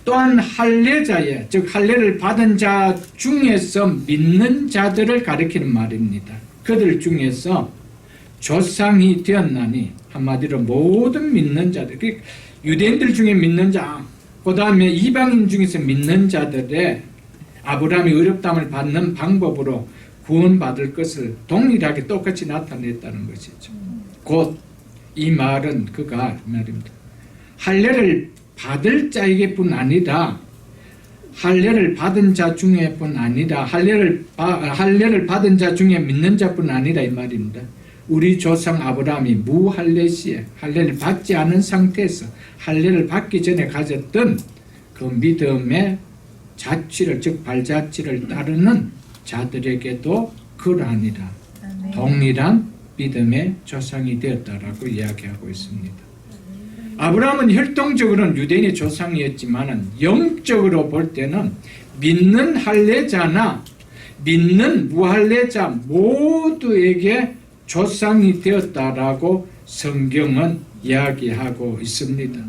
또한 할례자의 즉 할례를 받은 자 중에서 믿는 자들을 가리키는 말입니다. 그들 중에서 조상이 되었나니 한마디로 모든 믿는 자들, 유대인들 중에 믿는 자, 그 다음에 이방인 중에서 믿는 자들의 아브라함이 의롭다함을 받는 방법으로 구원받을 것을 동일하게 똑같이 나타냈다는 것이죠. 곧 이 말은 그가 말입니다. 할례를 받을 자에게뿐 아니라 할례를 받은 자 중에뿐 아니라 할례를 받은 자 중에 믿는 자뿐 아니라 이 말입니다. 우리 조상 아브라함이 무할례 시에 할례를 받지 않은 상태에서 할례를 받기 전에 가졌던 그 믿음의 자취를 즉 발자취를 따르는 자들에게도 그러하니라. 동일한 믿음의 조상이 되었다라고 이야기하고 있습니다. 아브라함은 혈통적으로는 유대인의 조상이었지만 영적으로 볼 때는 믿는 할례자나 믿는 무할례자 모두에게 조상이 되었다라고 성경은 이야기하고 있습니다.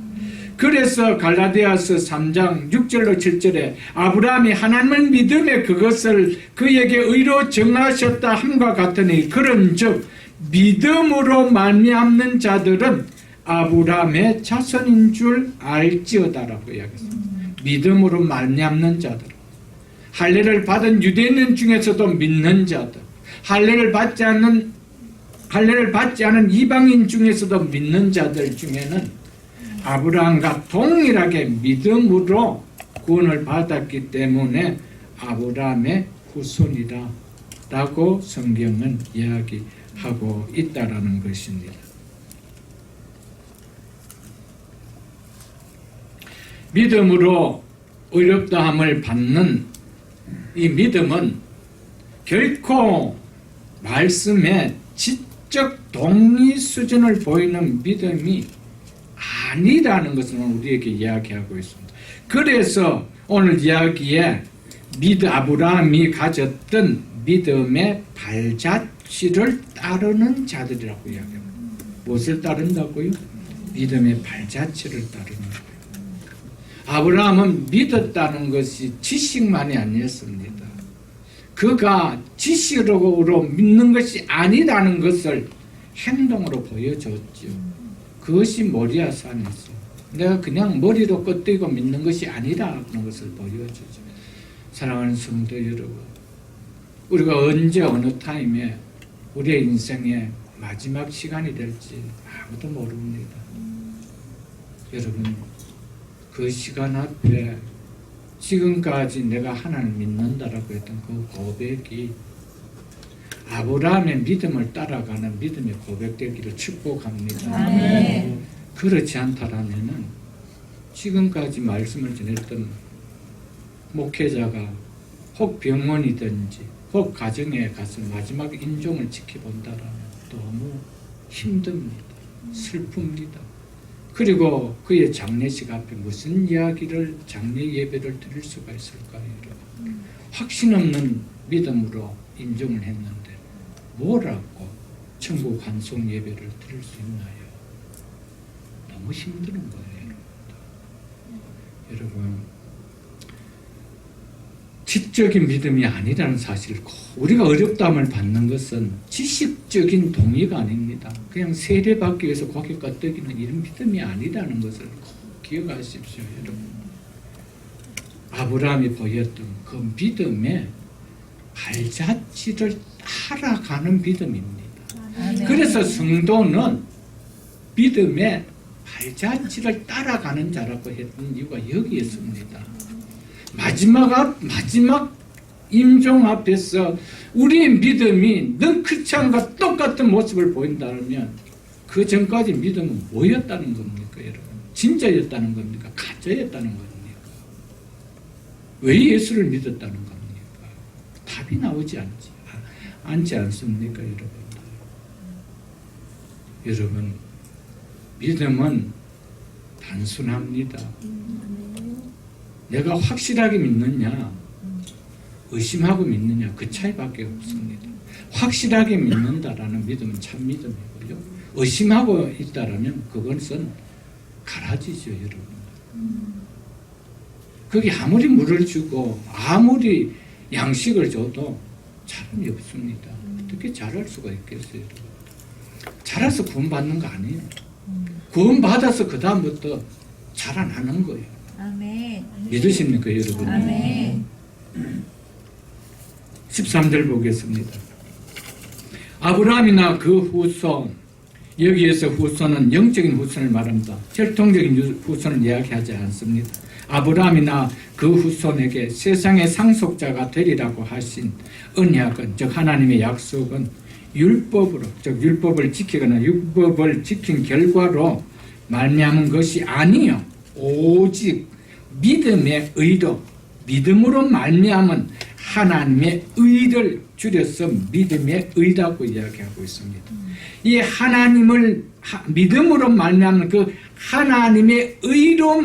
그래서 갈라디아서 3장 6절로 7절에 아브라함이 하나님을 믿음에 그것을 그에게 의로 정하셨다 함과 같으니 그런즉 믿음으로 말미암는 자들은 아브라함의 자손인 줄 알지어다라고 이야기했습니다. 믿음으로 말미암는 자들, 할례를 받은 유대인 중에서도 믿는 자들, 할례를 받지 않은 이방인 중에서도 믿는 자들 중에는 아브라함과 동일하게 믿음으로 구원을 받았기 때문에 아브라함의 후손이라고 성경은 이야기하고 있다라는 것입니다. 믿음으로 의롭다함을 받는 이 믿음은 결코 말씀의 지적 동의 수준을 보이는 믿음이 아니라는 것을 우리에게 이야기하고 있습니다. 그래서 오늘 이야기에 아브라함이 가졌던 믿음의 발자취를 따르는 자들이라고 이야기합니다. 무엇을 따른다고요? 믿음의 발자취를 따르는 거예요. 아브라함은 믿었다는 것이 지식만이 아니었습니다. 그가 지식으로 믿는 것이 아니라는 것을 행동으로 보여줬죠. 그것이 모리아 산에서 내가 그냥 머리로 껏대고 믿는 것이 아니라는 것을 보여주죠. 사랑하는 성도 여러분, 우리가 언제 어느 타임에 우리의 인생의 마지막 시간이 될지 아무도 모릅니다. 여러분, 그 시간 앞에 지금까지 내가 하나님을 믿는다라고 했던 그 고백이 아브라함의 믿음을 따라가는 믿음의 고백되기를 축복합니다. 아멘. 그렇지 않다라면은 지금까지 말씀을 전했던 목회자가 혹 병원이든지 혹 가정에 가서 마지막 임종을 지켜본다라면 너무 힘듭니다. 슬픕니다. 그리고 그의 장례식 앞에 무슨 이야기를 장례 예배를 드릴 수가 있을까요? 여러분? 확신 없는 믿음으로 임종을 했는데 뭐라고 천국 환송 예배를 드릴 수 있나요? 너무 힘든 거예요. 여러분, 지적인 믿음이 아니라는 사실을 우리가 어렵다함을 받는 것은 지식적인 동의가 아닙니다. 그냥 세례받기 위해서 고깃과 떡이는 이런 믿음이 아니라는 것을 꼭 기억하십시오, 여러분. 아브라함이 보였던 그 믿음의 발자취를 따라가는 믿음입니다. 아멘. 그래서 성도는 믿음의 발자취를 따라가는 자라고 했던 이유가 여기에 있습니다. 마지막 임종 앞에서 우리의 믿음이 능크창과 똑같은 모습을 보인다면 그 전까지 믿음은 뭐였다는 겁니까, 여러분? 진짜였다는 겁니까? 가짜였다는 겁니까? 왜 예수를 믿었다는 겁니까? 답이 나오지 않지 않습니까, 여러분? 여러분, 믿음은 단순합니다. 내가 확실하게 믿느냐, 의심하고 믿느냐, 그 차이밖에 없습니다. 확실하게 믿는다라는 믿음은 참 믿음이고요. 의심하고 있다라면 그것은 가라지죠, 여러분. 거기 아무리 물을 주고 아무리 양식을 줘도 자람이 없습니다. 어떻게 자랄 수가 있겠어요? 자라서 구원받는 거 아니에요. 구원받아서 그 다음부터 자라나는 거예요. 아멘. 믿으십니까, 여러분? 아멘. 13절 보겠습니다. 아브라함이나 그 후손, 여기에서 후손은 영적인 후손을 말합니다. 혈통적인 후손을 이야기하지 않습니다. 아브라함이나 그 후손에게 세상의 상속자가 되리라고 하신 언약은, 즉 하나님의 약속은 율법으로, 즉 율법을 지키거나 율법을 지킨 결과로 말미암은 것이 아니요 오직 믿음의 의로, 믿음으로 말미암은 하나님의 의를 줄여서 믿음의 의라고 이야기하고 있습니다. 이 하나님을 믿음으로 말미암은 그 하나님의 의로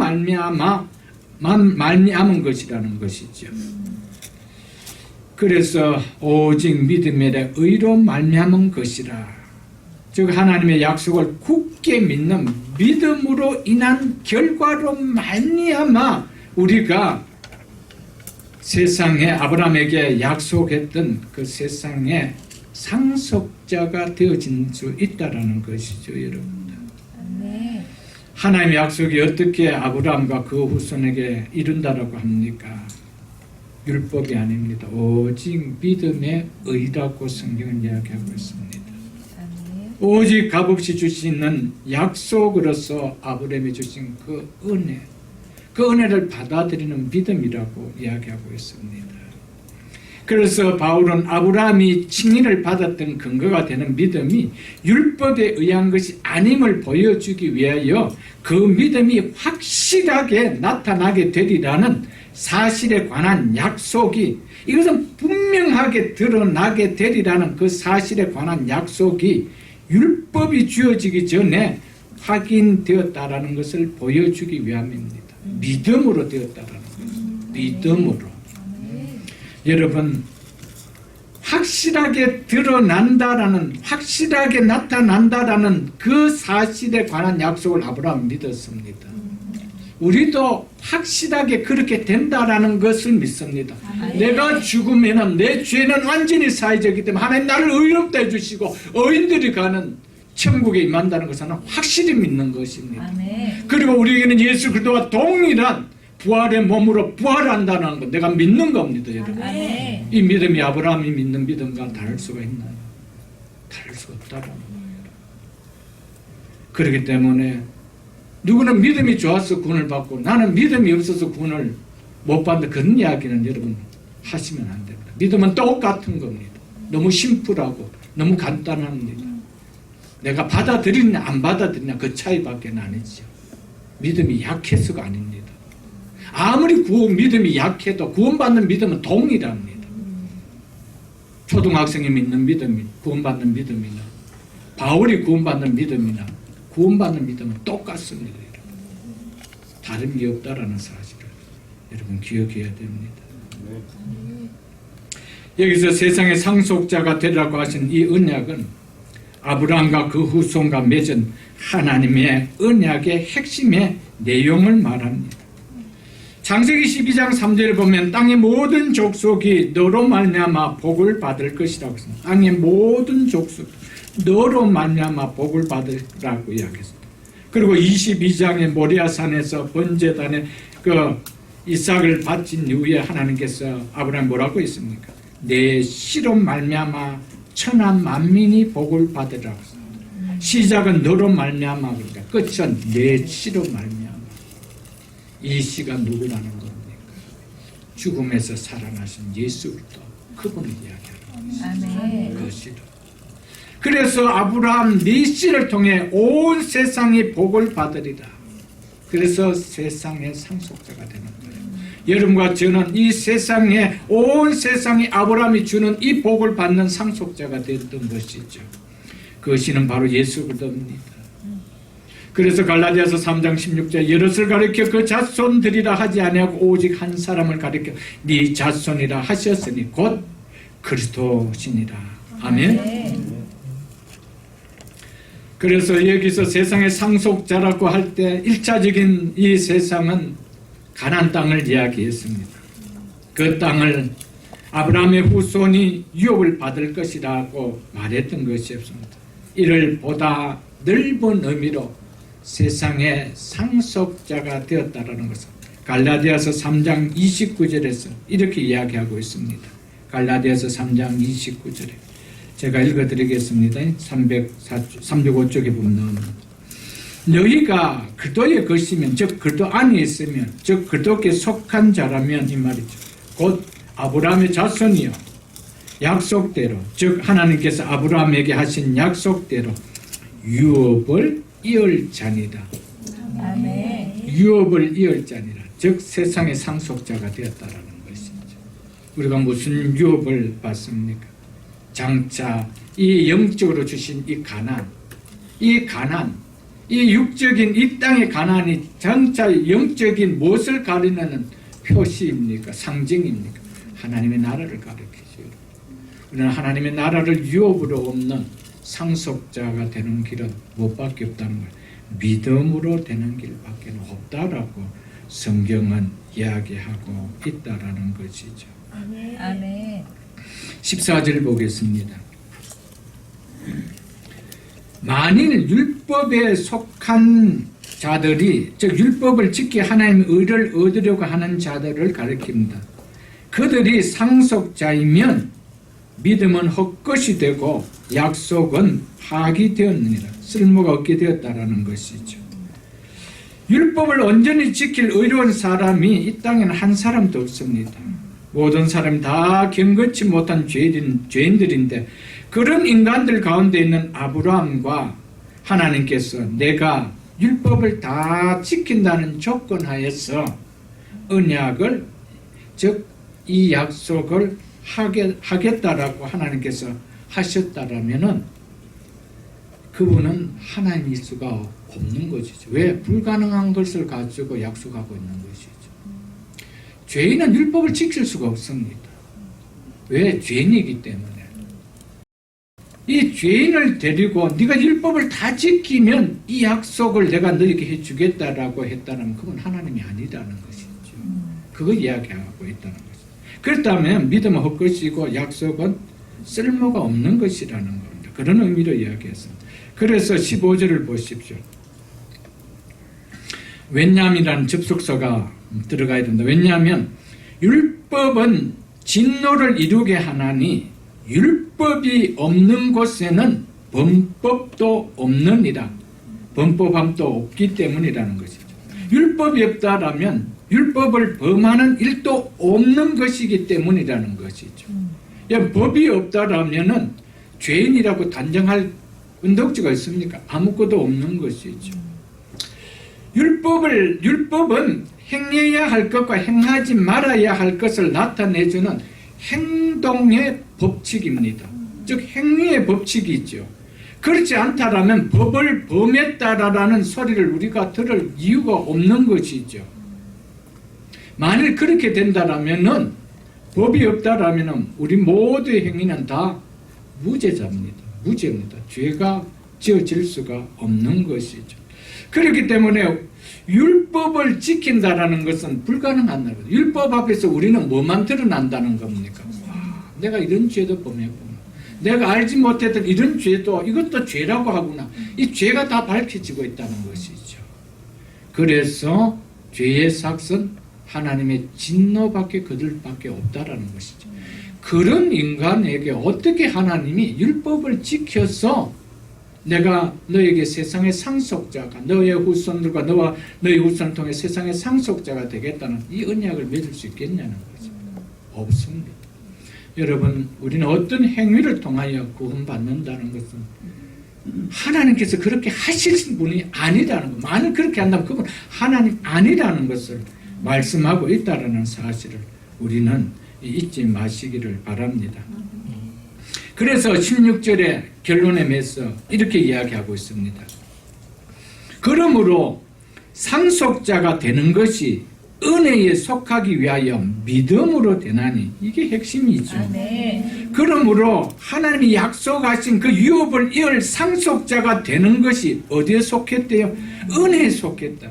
말미암은 것이라는 것이죠. 그래서 오직 믿음의 의로 말미암은 것이라, 즉 하나님의 약속을 굳게 믿는 믿음으로 인한 결과로 말미암아 우리가 세상에 아브라함에게 약속했던 그 세상의 상속자가 되어진 수 있다라는 것이죠, 여러분들. 아멘. 하나님의 약속이 어떻게 아브라함과 그 후손에게 이룬다라고 합니까? 율법이 아닙니다. 오직 믿음의 의라고 성경은 이야기하고 있습니다. 아멘. 오직 값없이 주시는 약속으로서 아브라함이 주신 그 은혜, 그 은혜를 받아들이는 믿음이라고 이야기하고 있습니다. 그래서 바울은 아브라함이 칭의를 받았던 근거가 되는 믿음이 율법에 의한 것이 아님을 보여주기 위하여 그 믿음이 확실하게 나타나게 되리라는 사실에 관한 약속이, 이것은 분명하게 드러나게 되리라는 그 사실에 관한 약속이 율법이 주어지기 전에 확인되었다라는 것을 보여주기 위함입니다. 믿음으로 되었다라는 것입니다. 믿음으로. 여러분, 확실하게 드러난다라는, 확실하게 나타난다라는 그 사실에 관한 약속을 아브라함은 믿었습니다. 우리도 확실하게 그렇게 된다라는 것을 믿습니다. 내가 죽으면 내 죄는 완전히 사해졌기 때문에 하나님 나를 의롭다 해주시고 의인들이 가는 천국에 임한다는 것은 확실히 믿는 것입니다. 아멘. 그리고 우리에게는 예수 그리스도와 동일한 부활의 몸으로 부활한다는 것, 내가 믿는 겁니다, 여러분. 아멘. 이 믿음이 아브라함이 믿는 믿음과 다를 수가 있나요? 다를 수 없다라는 거예요. 그렇기 때문에 누구는 믿음이 좋아서 구원을 받고 나는 믿음이 없어서 구원을 못 받는다, 그런 이야기는 여러분 하시면 안 됩니다. 믿음은 똑같은 겁니다. 너무 심플하고 너무 간단합니다. 내가 받아들이냐 안 받아들이냐 그 차이밖에 아니죠. 믿음이 약해서가 아닙니다. 아무리 믿음이 약해도 구원받는 믿음은 동일합니다. 초등학생이 믿는 믿음이 구원받는 믿음이나 바울이 구원받는 믿음이나 구원받는 믿음은 똑같습니다. 여러분. 다른 게 없다라는 사실을 여러분 기억해야 됩니다. 여기서 세상의 상속자가 되라고 하신 이 언약은 아브라함과 그 후손과 맺은 하나님의 언약의 핵심의 내용을 말합니다. 창세기 12장 3절에 보면 땅의 모든 족속이 너로 말미암아 복을 받을 것이라고 했습니다. 땅의 모든 족속 너로 말미암아 복을 받으라고 이야기했습니다. 그리고 22장의 모리아산에서 번제단에 이삭을 바친 이후에 하나님께서 아브라함 뭐라고 했습니까? 내 씨로 말미암아 천한 만민이 복을 받으라고 했습니다. 시작은 너로 말미암아 그러니까 끝은 내 씨로 말미암아. 이 씨가 누구라는 겁니까? 죽음에서 살아나신 예수 그리스도 그분을 이야기하는 아멘. 그 씨로. 그래서 아브라함 네 씨를 통해 온 세상이 복을 받으리라. 그래서 세상의 상속자가 되는 거예요. 여러분과 저는 이 세상에 온 세상이 아브라함이 주는 이 복을 받는 상속자가 됐던 것이죠. 그 씨는 바로 예수 그리스도입니다. 그래서 갈라디아서 3장 16절 여럿을 가리켜 그 자손들이라 하지 아니하고 오직 한 사람을 가리켜 네 자손이라 하셨으니 곧 그리스도시니라. 아멘. 그래서 여기서 세상의 상속자라고 할 때 1차적인 이 세상은 가나안 땅을 이야기했습니다. 그 땅을 아브라함의 후손이 유업을 받을 것이라고 말했던 것이었습니다. 이를 보다 넓은 의미로 세상의 상속자가 되었다라는 것을 갈라디아서 3장 29절에서 이렇게 이야기하고 있습니다. 갈라디아서 3장 29절에 제가 읽어드리겠습니다. 305쪽에 보면 너희가 그리스도의 것이면 즉 그리스도 안에 있으면 즉 그리스도께 속한 자라면 이 말이죠. 곧 아브라함의 자손이요 약속대로 즉 하나님께서 아브라함에게 하신 약속대로 유업을 이을 자니라. 아멘. 유업을 이을 자니라. 즉 세상의 상속자가 되었다라는 것이죠. 우리가 무슨 유업을 받습니까? 장차 이 영적으로 주신 이 가난, 이 육적인 이 땅의 가난이 장차 영적인 무엇을 가리는 표시입니까? 상징입니까? 하나님의 나라를 가리키죠. 우리는 하나님의 나라를 유업으로 얻는 상속자가 되는 길은 무엇밖에 없다는 거예요. 믿음으로 되는 길밖에 없다라고 성경은 이야기하고 있다라는 것이죠. 아멘. 14절 보겠습니다. 만일 율법에 속한 자들이 즉 율법을 지키 하나님의 의를 얻으려고 하는 자들을 가리킵니다. 그들이 상속자이면 믿음은 헛것이 되고 약속은 파기되었느니라. 쓸모가 없게 되었다라는 것이죠. 율법을 온전히 지킬 의로운 사람이 이 땅에는 한 사람도 없습니다. 모든 사람이 다 경건치 못한 죄인들인데 그런 인간들 가운데 있는 아브라함과 하나님께서 내가 율법을 다 지킨다는 조건 하에서 언약을 즉 이 약속을 하겠다라고 하나님께서 하셨다라면은 그분은 하나님일 수가 없는 것이죠. 왜? 불가능한 것을 가지고 약속하고 있는 것이죠. 죄인은 율법을 지킬 수가 없습니다. 왜? 죄인이기 때문에. 이 죄인을 데리고 네가 율법을 다 지키면 이 약속을 내가 너에게 해주겠다라고 했다면 그건 하나님이 아니라는 것이죠. 그거 이야기하고 있다는 것이죠. 그렇다면 믿음은 헛것이고 약속은 쓸모가 없는 것이라는 겁니다. 그런 의미로 이야기했습니다. 그래서 15절을 보십시오. 왜냐함이라는 접속사가 들어가야 된다. 왜냐하면 율법은 진노를 이루게 하나니 율법이 없는 곳에는 범법도 없느니라. 범법함도 없기 때문이라는 것이죠. 율법이 없다라면 율법을 범하는 일도 없는 것이기 때문이라는 것이죠. 법이 없다라면은 죄인이라고 단정할 은덕지가 있습니까? 아무것도 없는 것이죠. 율법은 행해야 할 것과 행하지 말아야 할 것을 나타내주는 행동의 법칙입니다. 즉 행위의 법칙이죠. 그렇지 않다라면 법을 범했다라는 소리를 우리가 들을 이유가 없는 것이죠. 만일 그렇게 된다라면은 법이 없다라면은 우리 모두의 행위는 다 무죄입니다. 죄가 지어질 수가 없는 것이죠. 그렇기 때문에 율법을 지킨다라는 것은 불가능한 거예요. 율법 앞에서 우리는 뭐만 드러난다는 겁니까? 와, 내가 이런 죄도 범했구나. 내가 알지 못했던 이런 죄도 이것도 죄라고 하구나. 이 죄가 다 밝혀지고 있다는 것이죠. 그래서 죄의 삭은 하나님의 진노밖에 거둘밖에 없다라는 것이죠. 그런 인간에게 어떻게 하나님이 율법을 지켜서 내가 너에게 세상의 상속자가, 너의 후손들과 너와 너의 후손을 통해 세상의 상속자가 되겠다는 이 언약을 맺을 수 있겠냐는 거죠. 없습니다. 여러분, 우리는 어떤 행위를 통하여 구원받는다는 것은 하나님께서 그렇게 하실 분이 아니라는 것, 만일 그렇게 한다면 그건 하나님 아니라는 것을 말씀하고 있다는 사실을 우리는 잊지 마시기를 바랍니다. 그래서 16절의 결론에 매서 이렇게 이야기하고 있습니다. 그러므로 상속자가 되는 것이 은혜에 속하기 위하여 믿음으로 되나니, 이게 핵심이죠. 아멘. 그러므로 하나님이 약속하신 그 유업을 이을 상속자가 되는 것이 어디에 속했대요? 은혜에 속했다.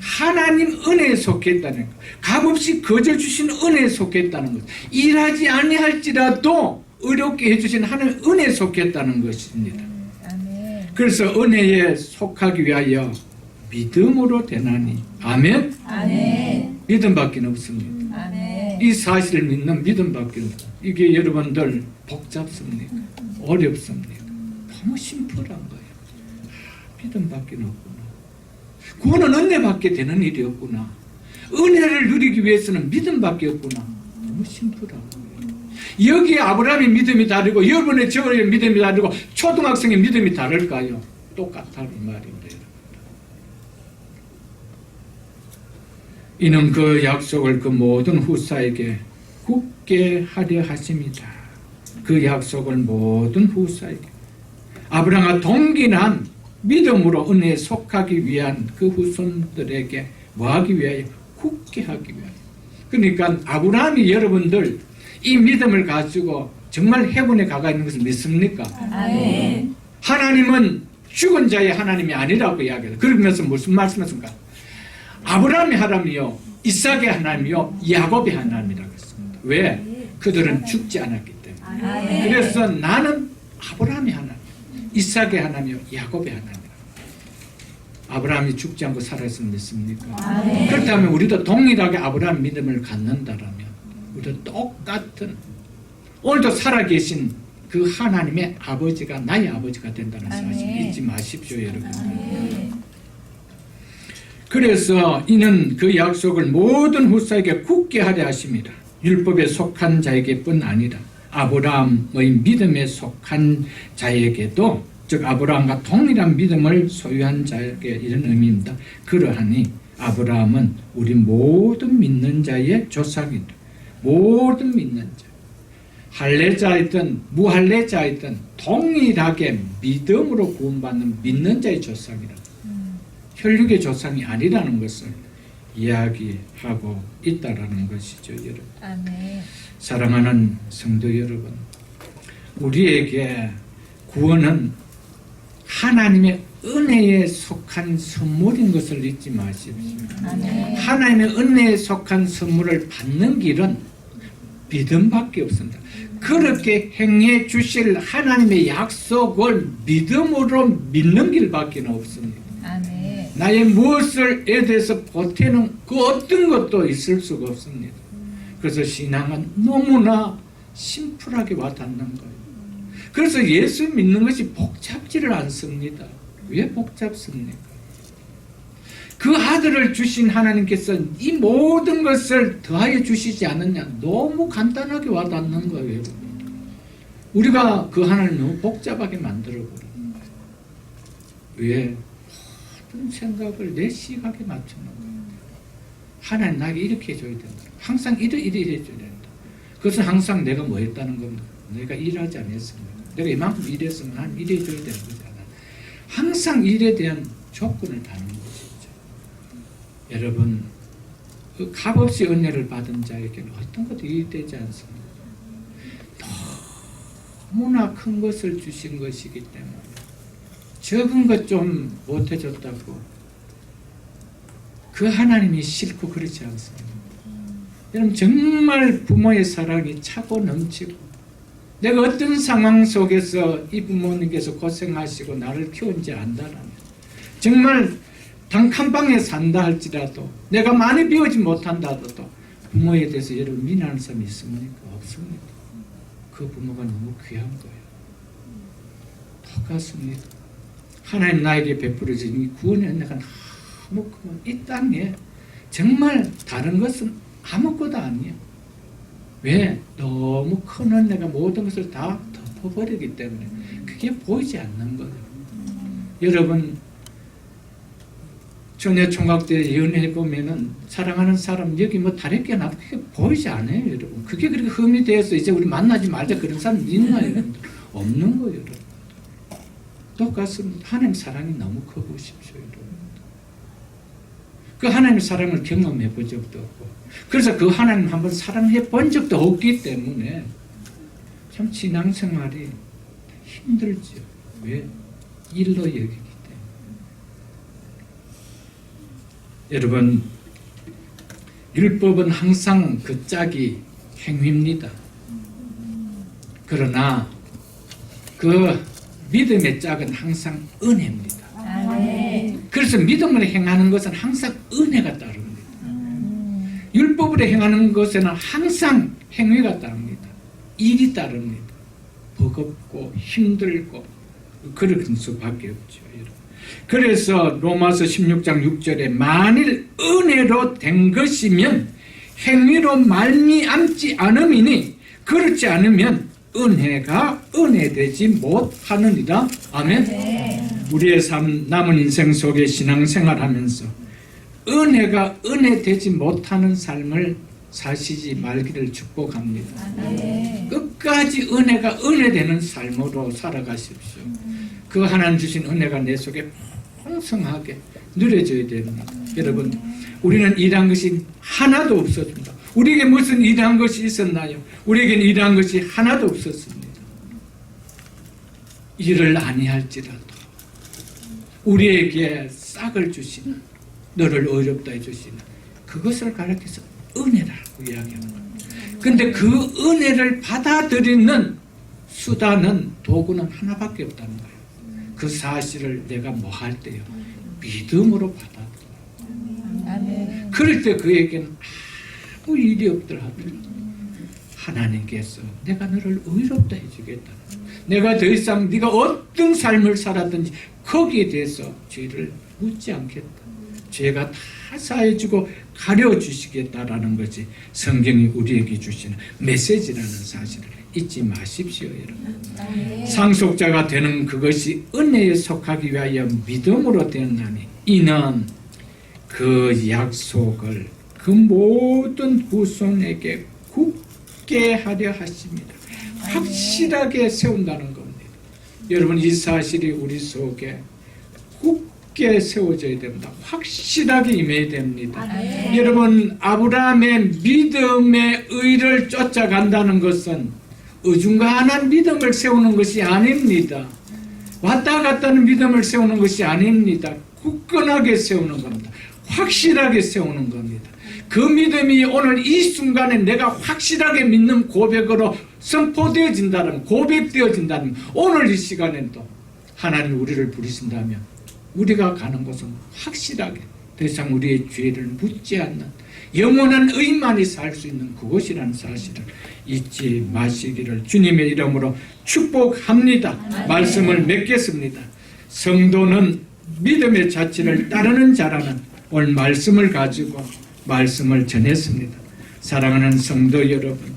하나님 은혜에 속했다는 것. 값없이 거저 주신 은혜에 속했다는 것. 일하지 아니할지라도 의롭게 해주신 하나님 은혜에 속했다는 것입니다. 아멘. 그래서 은혜에 속하기 위하여 믿음으로 되나니. 아멘. 아멘. 믿음밖에 없습니다. 아멘. 이 사실을 믿는 믿음밖에 없습니다. 이게 여러분들 복잡습니까? 어렵습니까? 너무 심플한 거예요. 믿음밖에 없구나. 구원은 은혜밖에 되는 일이 없구나. 은혜를 누리기 위해서는 믿음밖에 없구나. 너무 심플한 거예요. 여기에 아브라함의 믿음이 다르고 여러분의 저의 믿음이 다르고 초등학생의 믿음이 다를까요? 똑같다는 말입니다. 이는 그 약속을 그 모든 후사에게 굳게 하려 하십니다. 그 약속을 모든 후사에게, 아브라함과 동일한 믿음으로 은혜에 속하기 위한 그 후손들에게 뭐하기 위하여? 굳게 하기 위하여. 그러니까 아브라함이 여러분들 이 믿음을 가지고 정말 해군에 가가 있는 것을 믿습니까? 아멘. 하나님은 죽은 자의 하나님이 아니라고 이야기해요. 그러면서 무슨 말씀하십니까? 아브라함의 하나님이요, 이삭의 하나님이요, 야곱의 하나님이라고 했습니다. 왜? 그들은 죽지 않았기 때문에. 아멘. 그래서 나는 아브라함의 하나님, 이삭의 하나님이요, 야곱의 하나님. 아브라함이 죽지 않고 살아있음을 믿습니까? 아멘. 그렇다면 우리도 동일하게 아브라함 믿음을 갖는다라면 우리도 똑같은, 오늘도 살아계신 그 하나님의 아버지가 나의 아버지가 된다는 사실 아멘. 잊지 마십시오, 여러분. 아멘. 그래서 이는 그 약속을 모든 후사에게 굳게 하려 하십니다. 율법에 속한 자에게뿐 아니라 아브라함의 믿음에 속한 자에게도, 즉 아브라함과 동일한 믿음을 소유한 자에게 이런 의미입니다. 그러하니 아브라함은 우리 모든 믿는 자의 조상이다. 모든 믿는 자, 할례자이든 무할례자이든 동일하게 믿음으로 구원받는 믿는 자의 조상이다. 혈육의 조상이 아니라는 것을 이야기하고 있다라는 것이죠, 여러분. 아멘. 사랑하는 성도 여러분, 우리에게 구원은 하나님의 은혜에 속한 선물인 것을 잊지 마십시오. 아멘. 하나님의 은혜에 속한 선물을 받는 길은 믿음밖에 없습니다. 그렇게 행해 주실 하나님의 약속을 믿음으로 믿는 길밖에 없습니다. 아멘. 나의 무엇을 에 대해서 보태는 그 어떤 것도 있을 수가 없습니다. 그래서 신앙은 너무나 심플하게 와닿는 거예요. 그래서 예수 믿는 것이 복잡지를 않습니다. 왜 복잡습니까? 그 아들을 주신 하나님께서 이 모든 것을 더하여 주시지 않느냐, 너무 간단하게 와닿는 거예요. 우리가 그 하나님을 너무 복잡하게 만들어버려요. 왜? 모든 생각을 내 시각에 맞추는 거예요. 하나님 나에게 이렇게 해줘야 된다. 항상 이래 해줘야 된다. 그것은 항상 내가 뭐 했다는 겁니다. 내가 일하지 않았습니다. 내가 이만큼 일했으면 하나님 이래 해줘야 되는 거잖아. 항상 일에 대한 조건을 다는 것이죠. 여러분, 그 값없이 은혜를 받은 자에게는 어떤 것도 이익되지 않습니다. 너무나 큰 것을 주신 것이기 때문에 적은 것 좀 못해줬다고 그 하나님이 싫고 그렇지 않습니다. 여러분 정말 부모의 사랑이 차고 넘치고 내가 어떤 상황 속에서 이 부모님께서 고생하시고 나를 키운지 안다라면 정말 단칸방에 산다 할지라도 내가 많이 배우지 못한다 하더라도 부모에 대해서 여러분 미안한 사람이 있습니까? 없습니다. 그 부모가 너무 귀한 거예요. 똑같습니다. 하나님 나에게 베풀어진 이 구원의 은혜가 너무 크고 이 땅에 정말 다른 것은 아무것도 아니에요. 왜? 너무 큰 은혜가 모든 것을 다 덮어버리기 때문에 그게 보이지 않는 거예요. 여러분 전에 총각 때 연애 보면은 사랑하는 사람 여기 뭐 다래끼가 나도 그게 보이지 않아요, 여러분. 그게 그렇게 흠이 되어서 이제 우리 만나지 말자 그런 사람 있나요, 여러분? 없는 거예요, 여러분. 똑같습니다. 하나님 사랑이 너무 크고 싶죠, 여러분. 그 하나님의 사랑을 경험해 본 적도 없고 그래서 그 하나님 한번 사랑해 본 적도 없기 때문에 참 신앙생활이 힘들죠. 왜? 일로 여기기 때문에. 여러분 율법은 항상 그 짝이 행위입니다. 그러나 그 믿음의 짝은 항상 은혜입니다. 아멘. 그래서 믿음으로 행하는 것은 항상 은혜가 따릅니다. 율법으로 행하는 것에는 항상 행위가 따릅니다. 일이 따릅니다. 버겁고 힘들고 그럴 수밖에 없죠. 그래서 로마서 16장 6절에 만일 은혜로 된 것이면 행위로 말미암지 않음이니 그렇지 않으면 은혜가 은혜되지 못하느니라. 아멘. 네. 우리의 삶 남은 인생 속에 신앙생활하면서 은혜가 은혜되지 못하는 삶을 사시지 말기를 축복합니다. 네. 끝까지 은혜가 은혜되는 삶으로 살아가십시오. 그 하나님 주신 은혜가 내 속에 풍성하게 누려져야 됩니다. 여러분 우리는 일한 것이 하나도 없었습니다. 우리에게 무슨 일한 것이 있었나요? 우리에게는 일한 것이 하나도 없었습니다. 일을 아니할지라도 우리에게 싹을 주시는 너를 어렵다 해주시는 그것을 가르쳐서 은혜라고 이야기하는 겁니다. 근데 그 은혜를 받아들이는 수단은 도구는 하나밖에 없다는 거예요. 그 사실을 내가 뭐 할 때요? 믿음으로 받아들여요. 아멘. 그럴 때 그에게는 아무 일이 없더라 하더라도 하나님께서 내가 너를 의롭다 해주겠다. 내가 더 이상 네가 어떤 삶을 살았든지 거기에 대해서 죄를 묻지 않겠다. 죄가 다 사해주고 가려주시겠다라는 것이 성경이 우리에게 주시는 메시지라는 사실을 잊지 마십시오, 여러분. 아멘. 상속자가 되는 그것이 은혜에 속하기 위하여 믿음으로 되었나니 이는 그 약속을 그 모든 후손에게 굳게 하려 하십니다. 확실하게 세운다는 겁니다. 여러분 이 사실이 우리 속에 굳게 세워져야 됩니다. 확실하게 임해야 됩니다. 아멘. 여러분 아브라함의 믿음의 의를 쫓아간다는 것은 어중간한 믿음을 세우는 것이 아닙니다. 왔다 갔다 하는 믿음을 세우는 것이 아닙니다. 굳건하게 세우는 겁니다. 확실하게 세우는 겁니다. 그 믿음이 오늘 이 순간에 내가 확실하게 믿는 고백으로 선포되어진다면, 고백되어진다면 오늘 이 시간에도 하나님 우리를 부르신다면 우리가 가는 곳은 확실하게 더 이상 우리의 죄를 묻지 않는 영원한 의만이 살 수 있는 그곳이라는 사실을 잊지 마시기를 주님의 이름으로 축복합니다. 말씀을 맺겠습니다. 성도는 믿음의 자취를 따르는 자라는 오늘 말씀을 가지고 말씀을 전했습니다. 사랑하는 성도 여러분,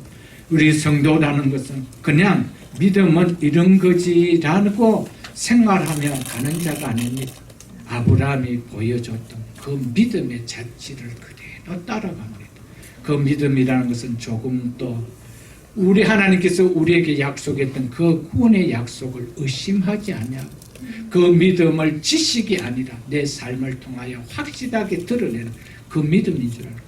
우리 성도라는 것은 그냥 믿음은 이런 거지라고 생활하며 가는 자가 아닙니다. 아브라함이 보여줬던 그 믿음의 자취를 그대로 따라갑니다. 그 믿음이라는 것은 조금 더 우리 하나님께서 우리에게 약속했던 그 구원의 약속을 의심하지 않냐고 그 믿음을 지식이 아니라 내 삶을 통하여 확실하게 드러내는 그 믿음인 줄 알고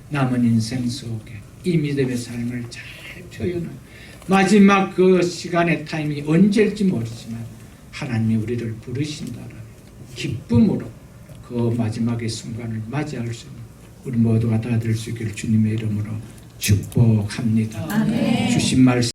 남은 인생 속에 이 믿음의 삶을 잘 표현하는 마지막 그 시간의 타임이 언제일지 모르지만 하나님이 우리를 부르신다라는 기쁨으로 그 마지막의 순간을 맞이할 수 있는 우리 모두가 다 될 수 있기를 주님의 이름으로 축복합니다. 아멘. 주신 말씀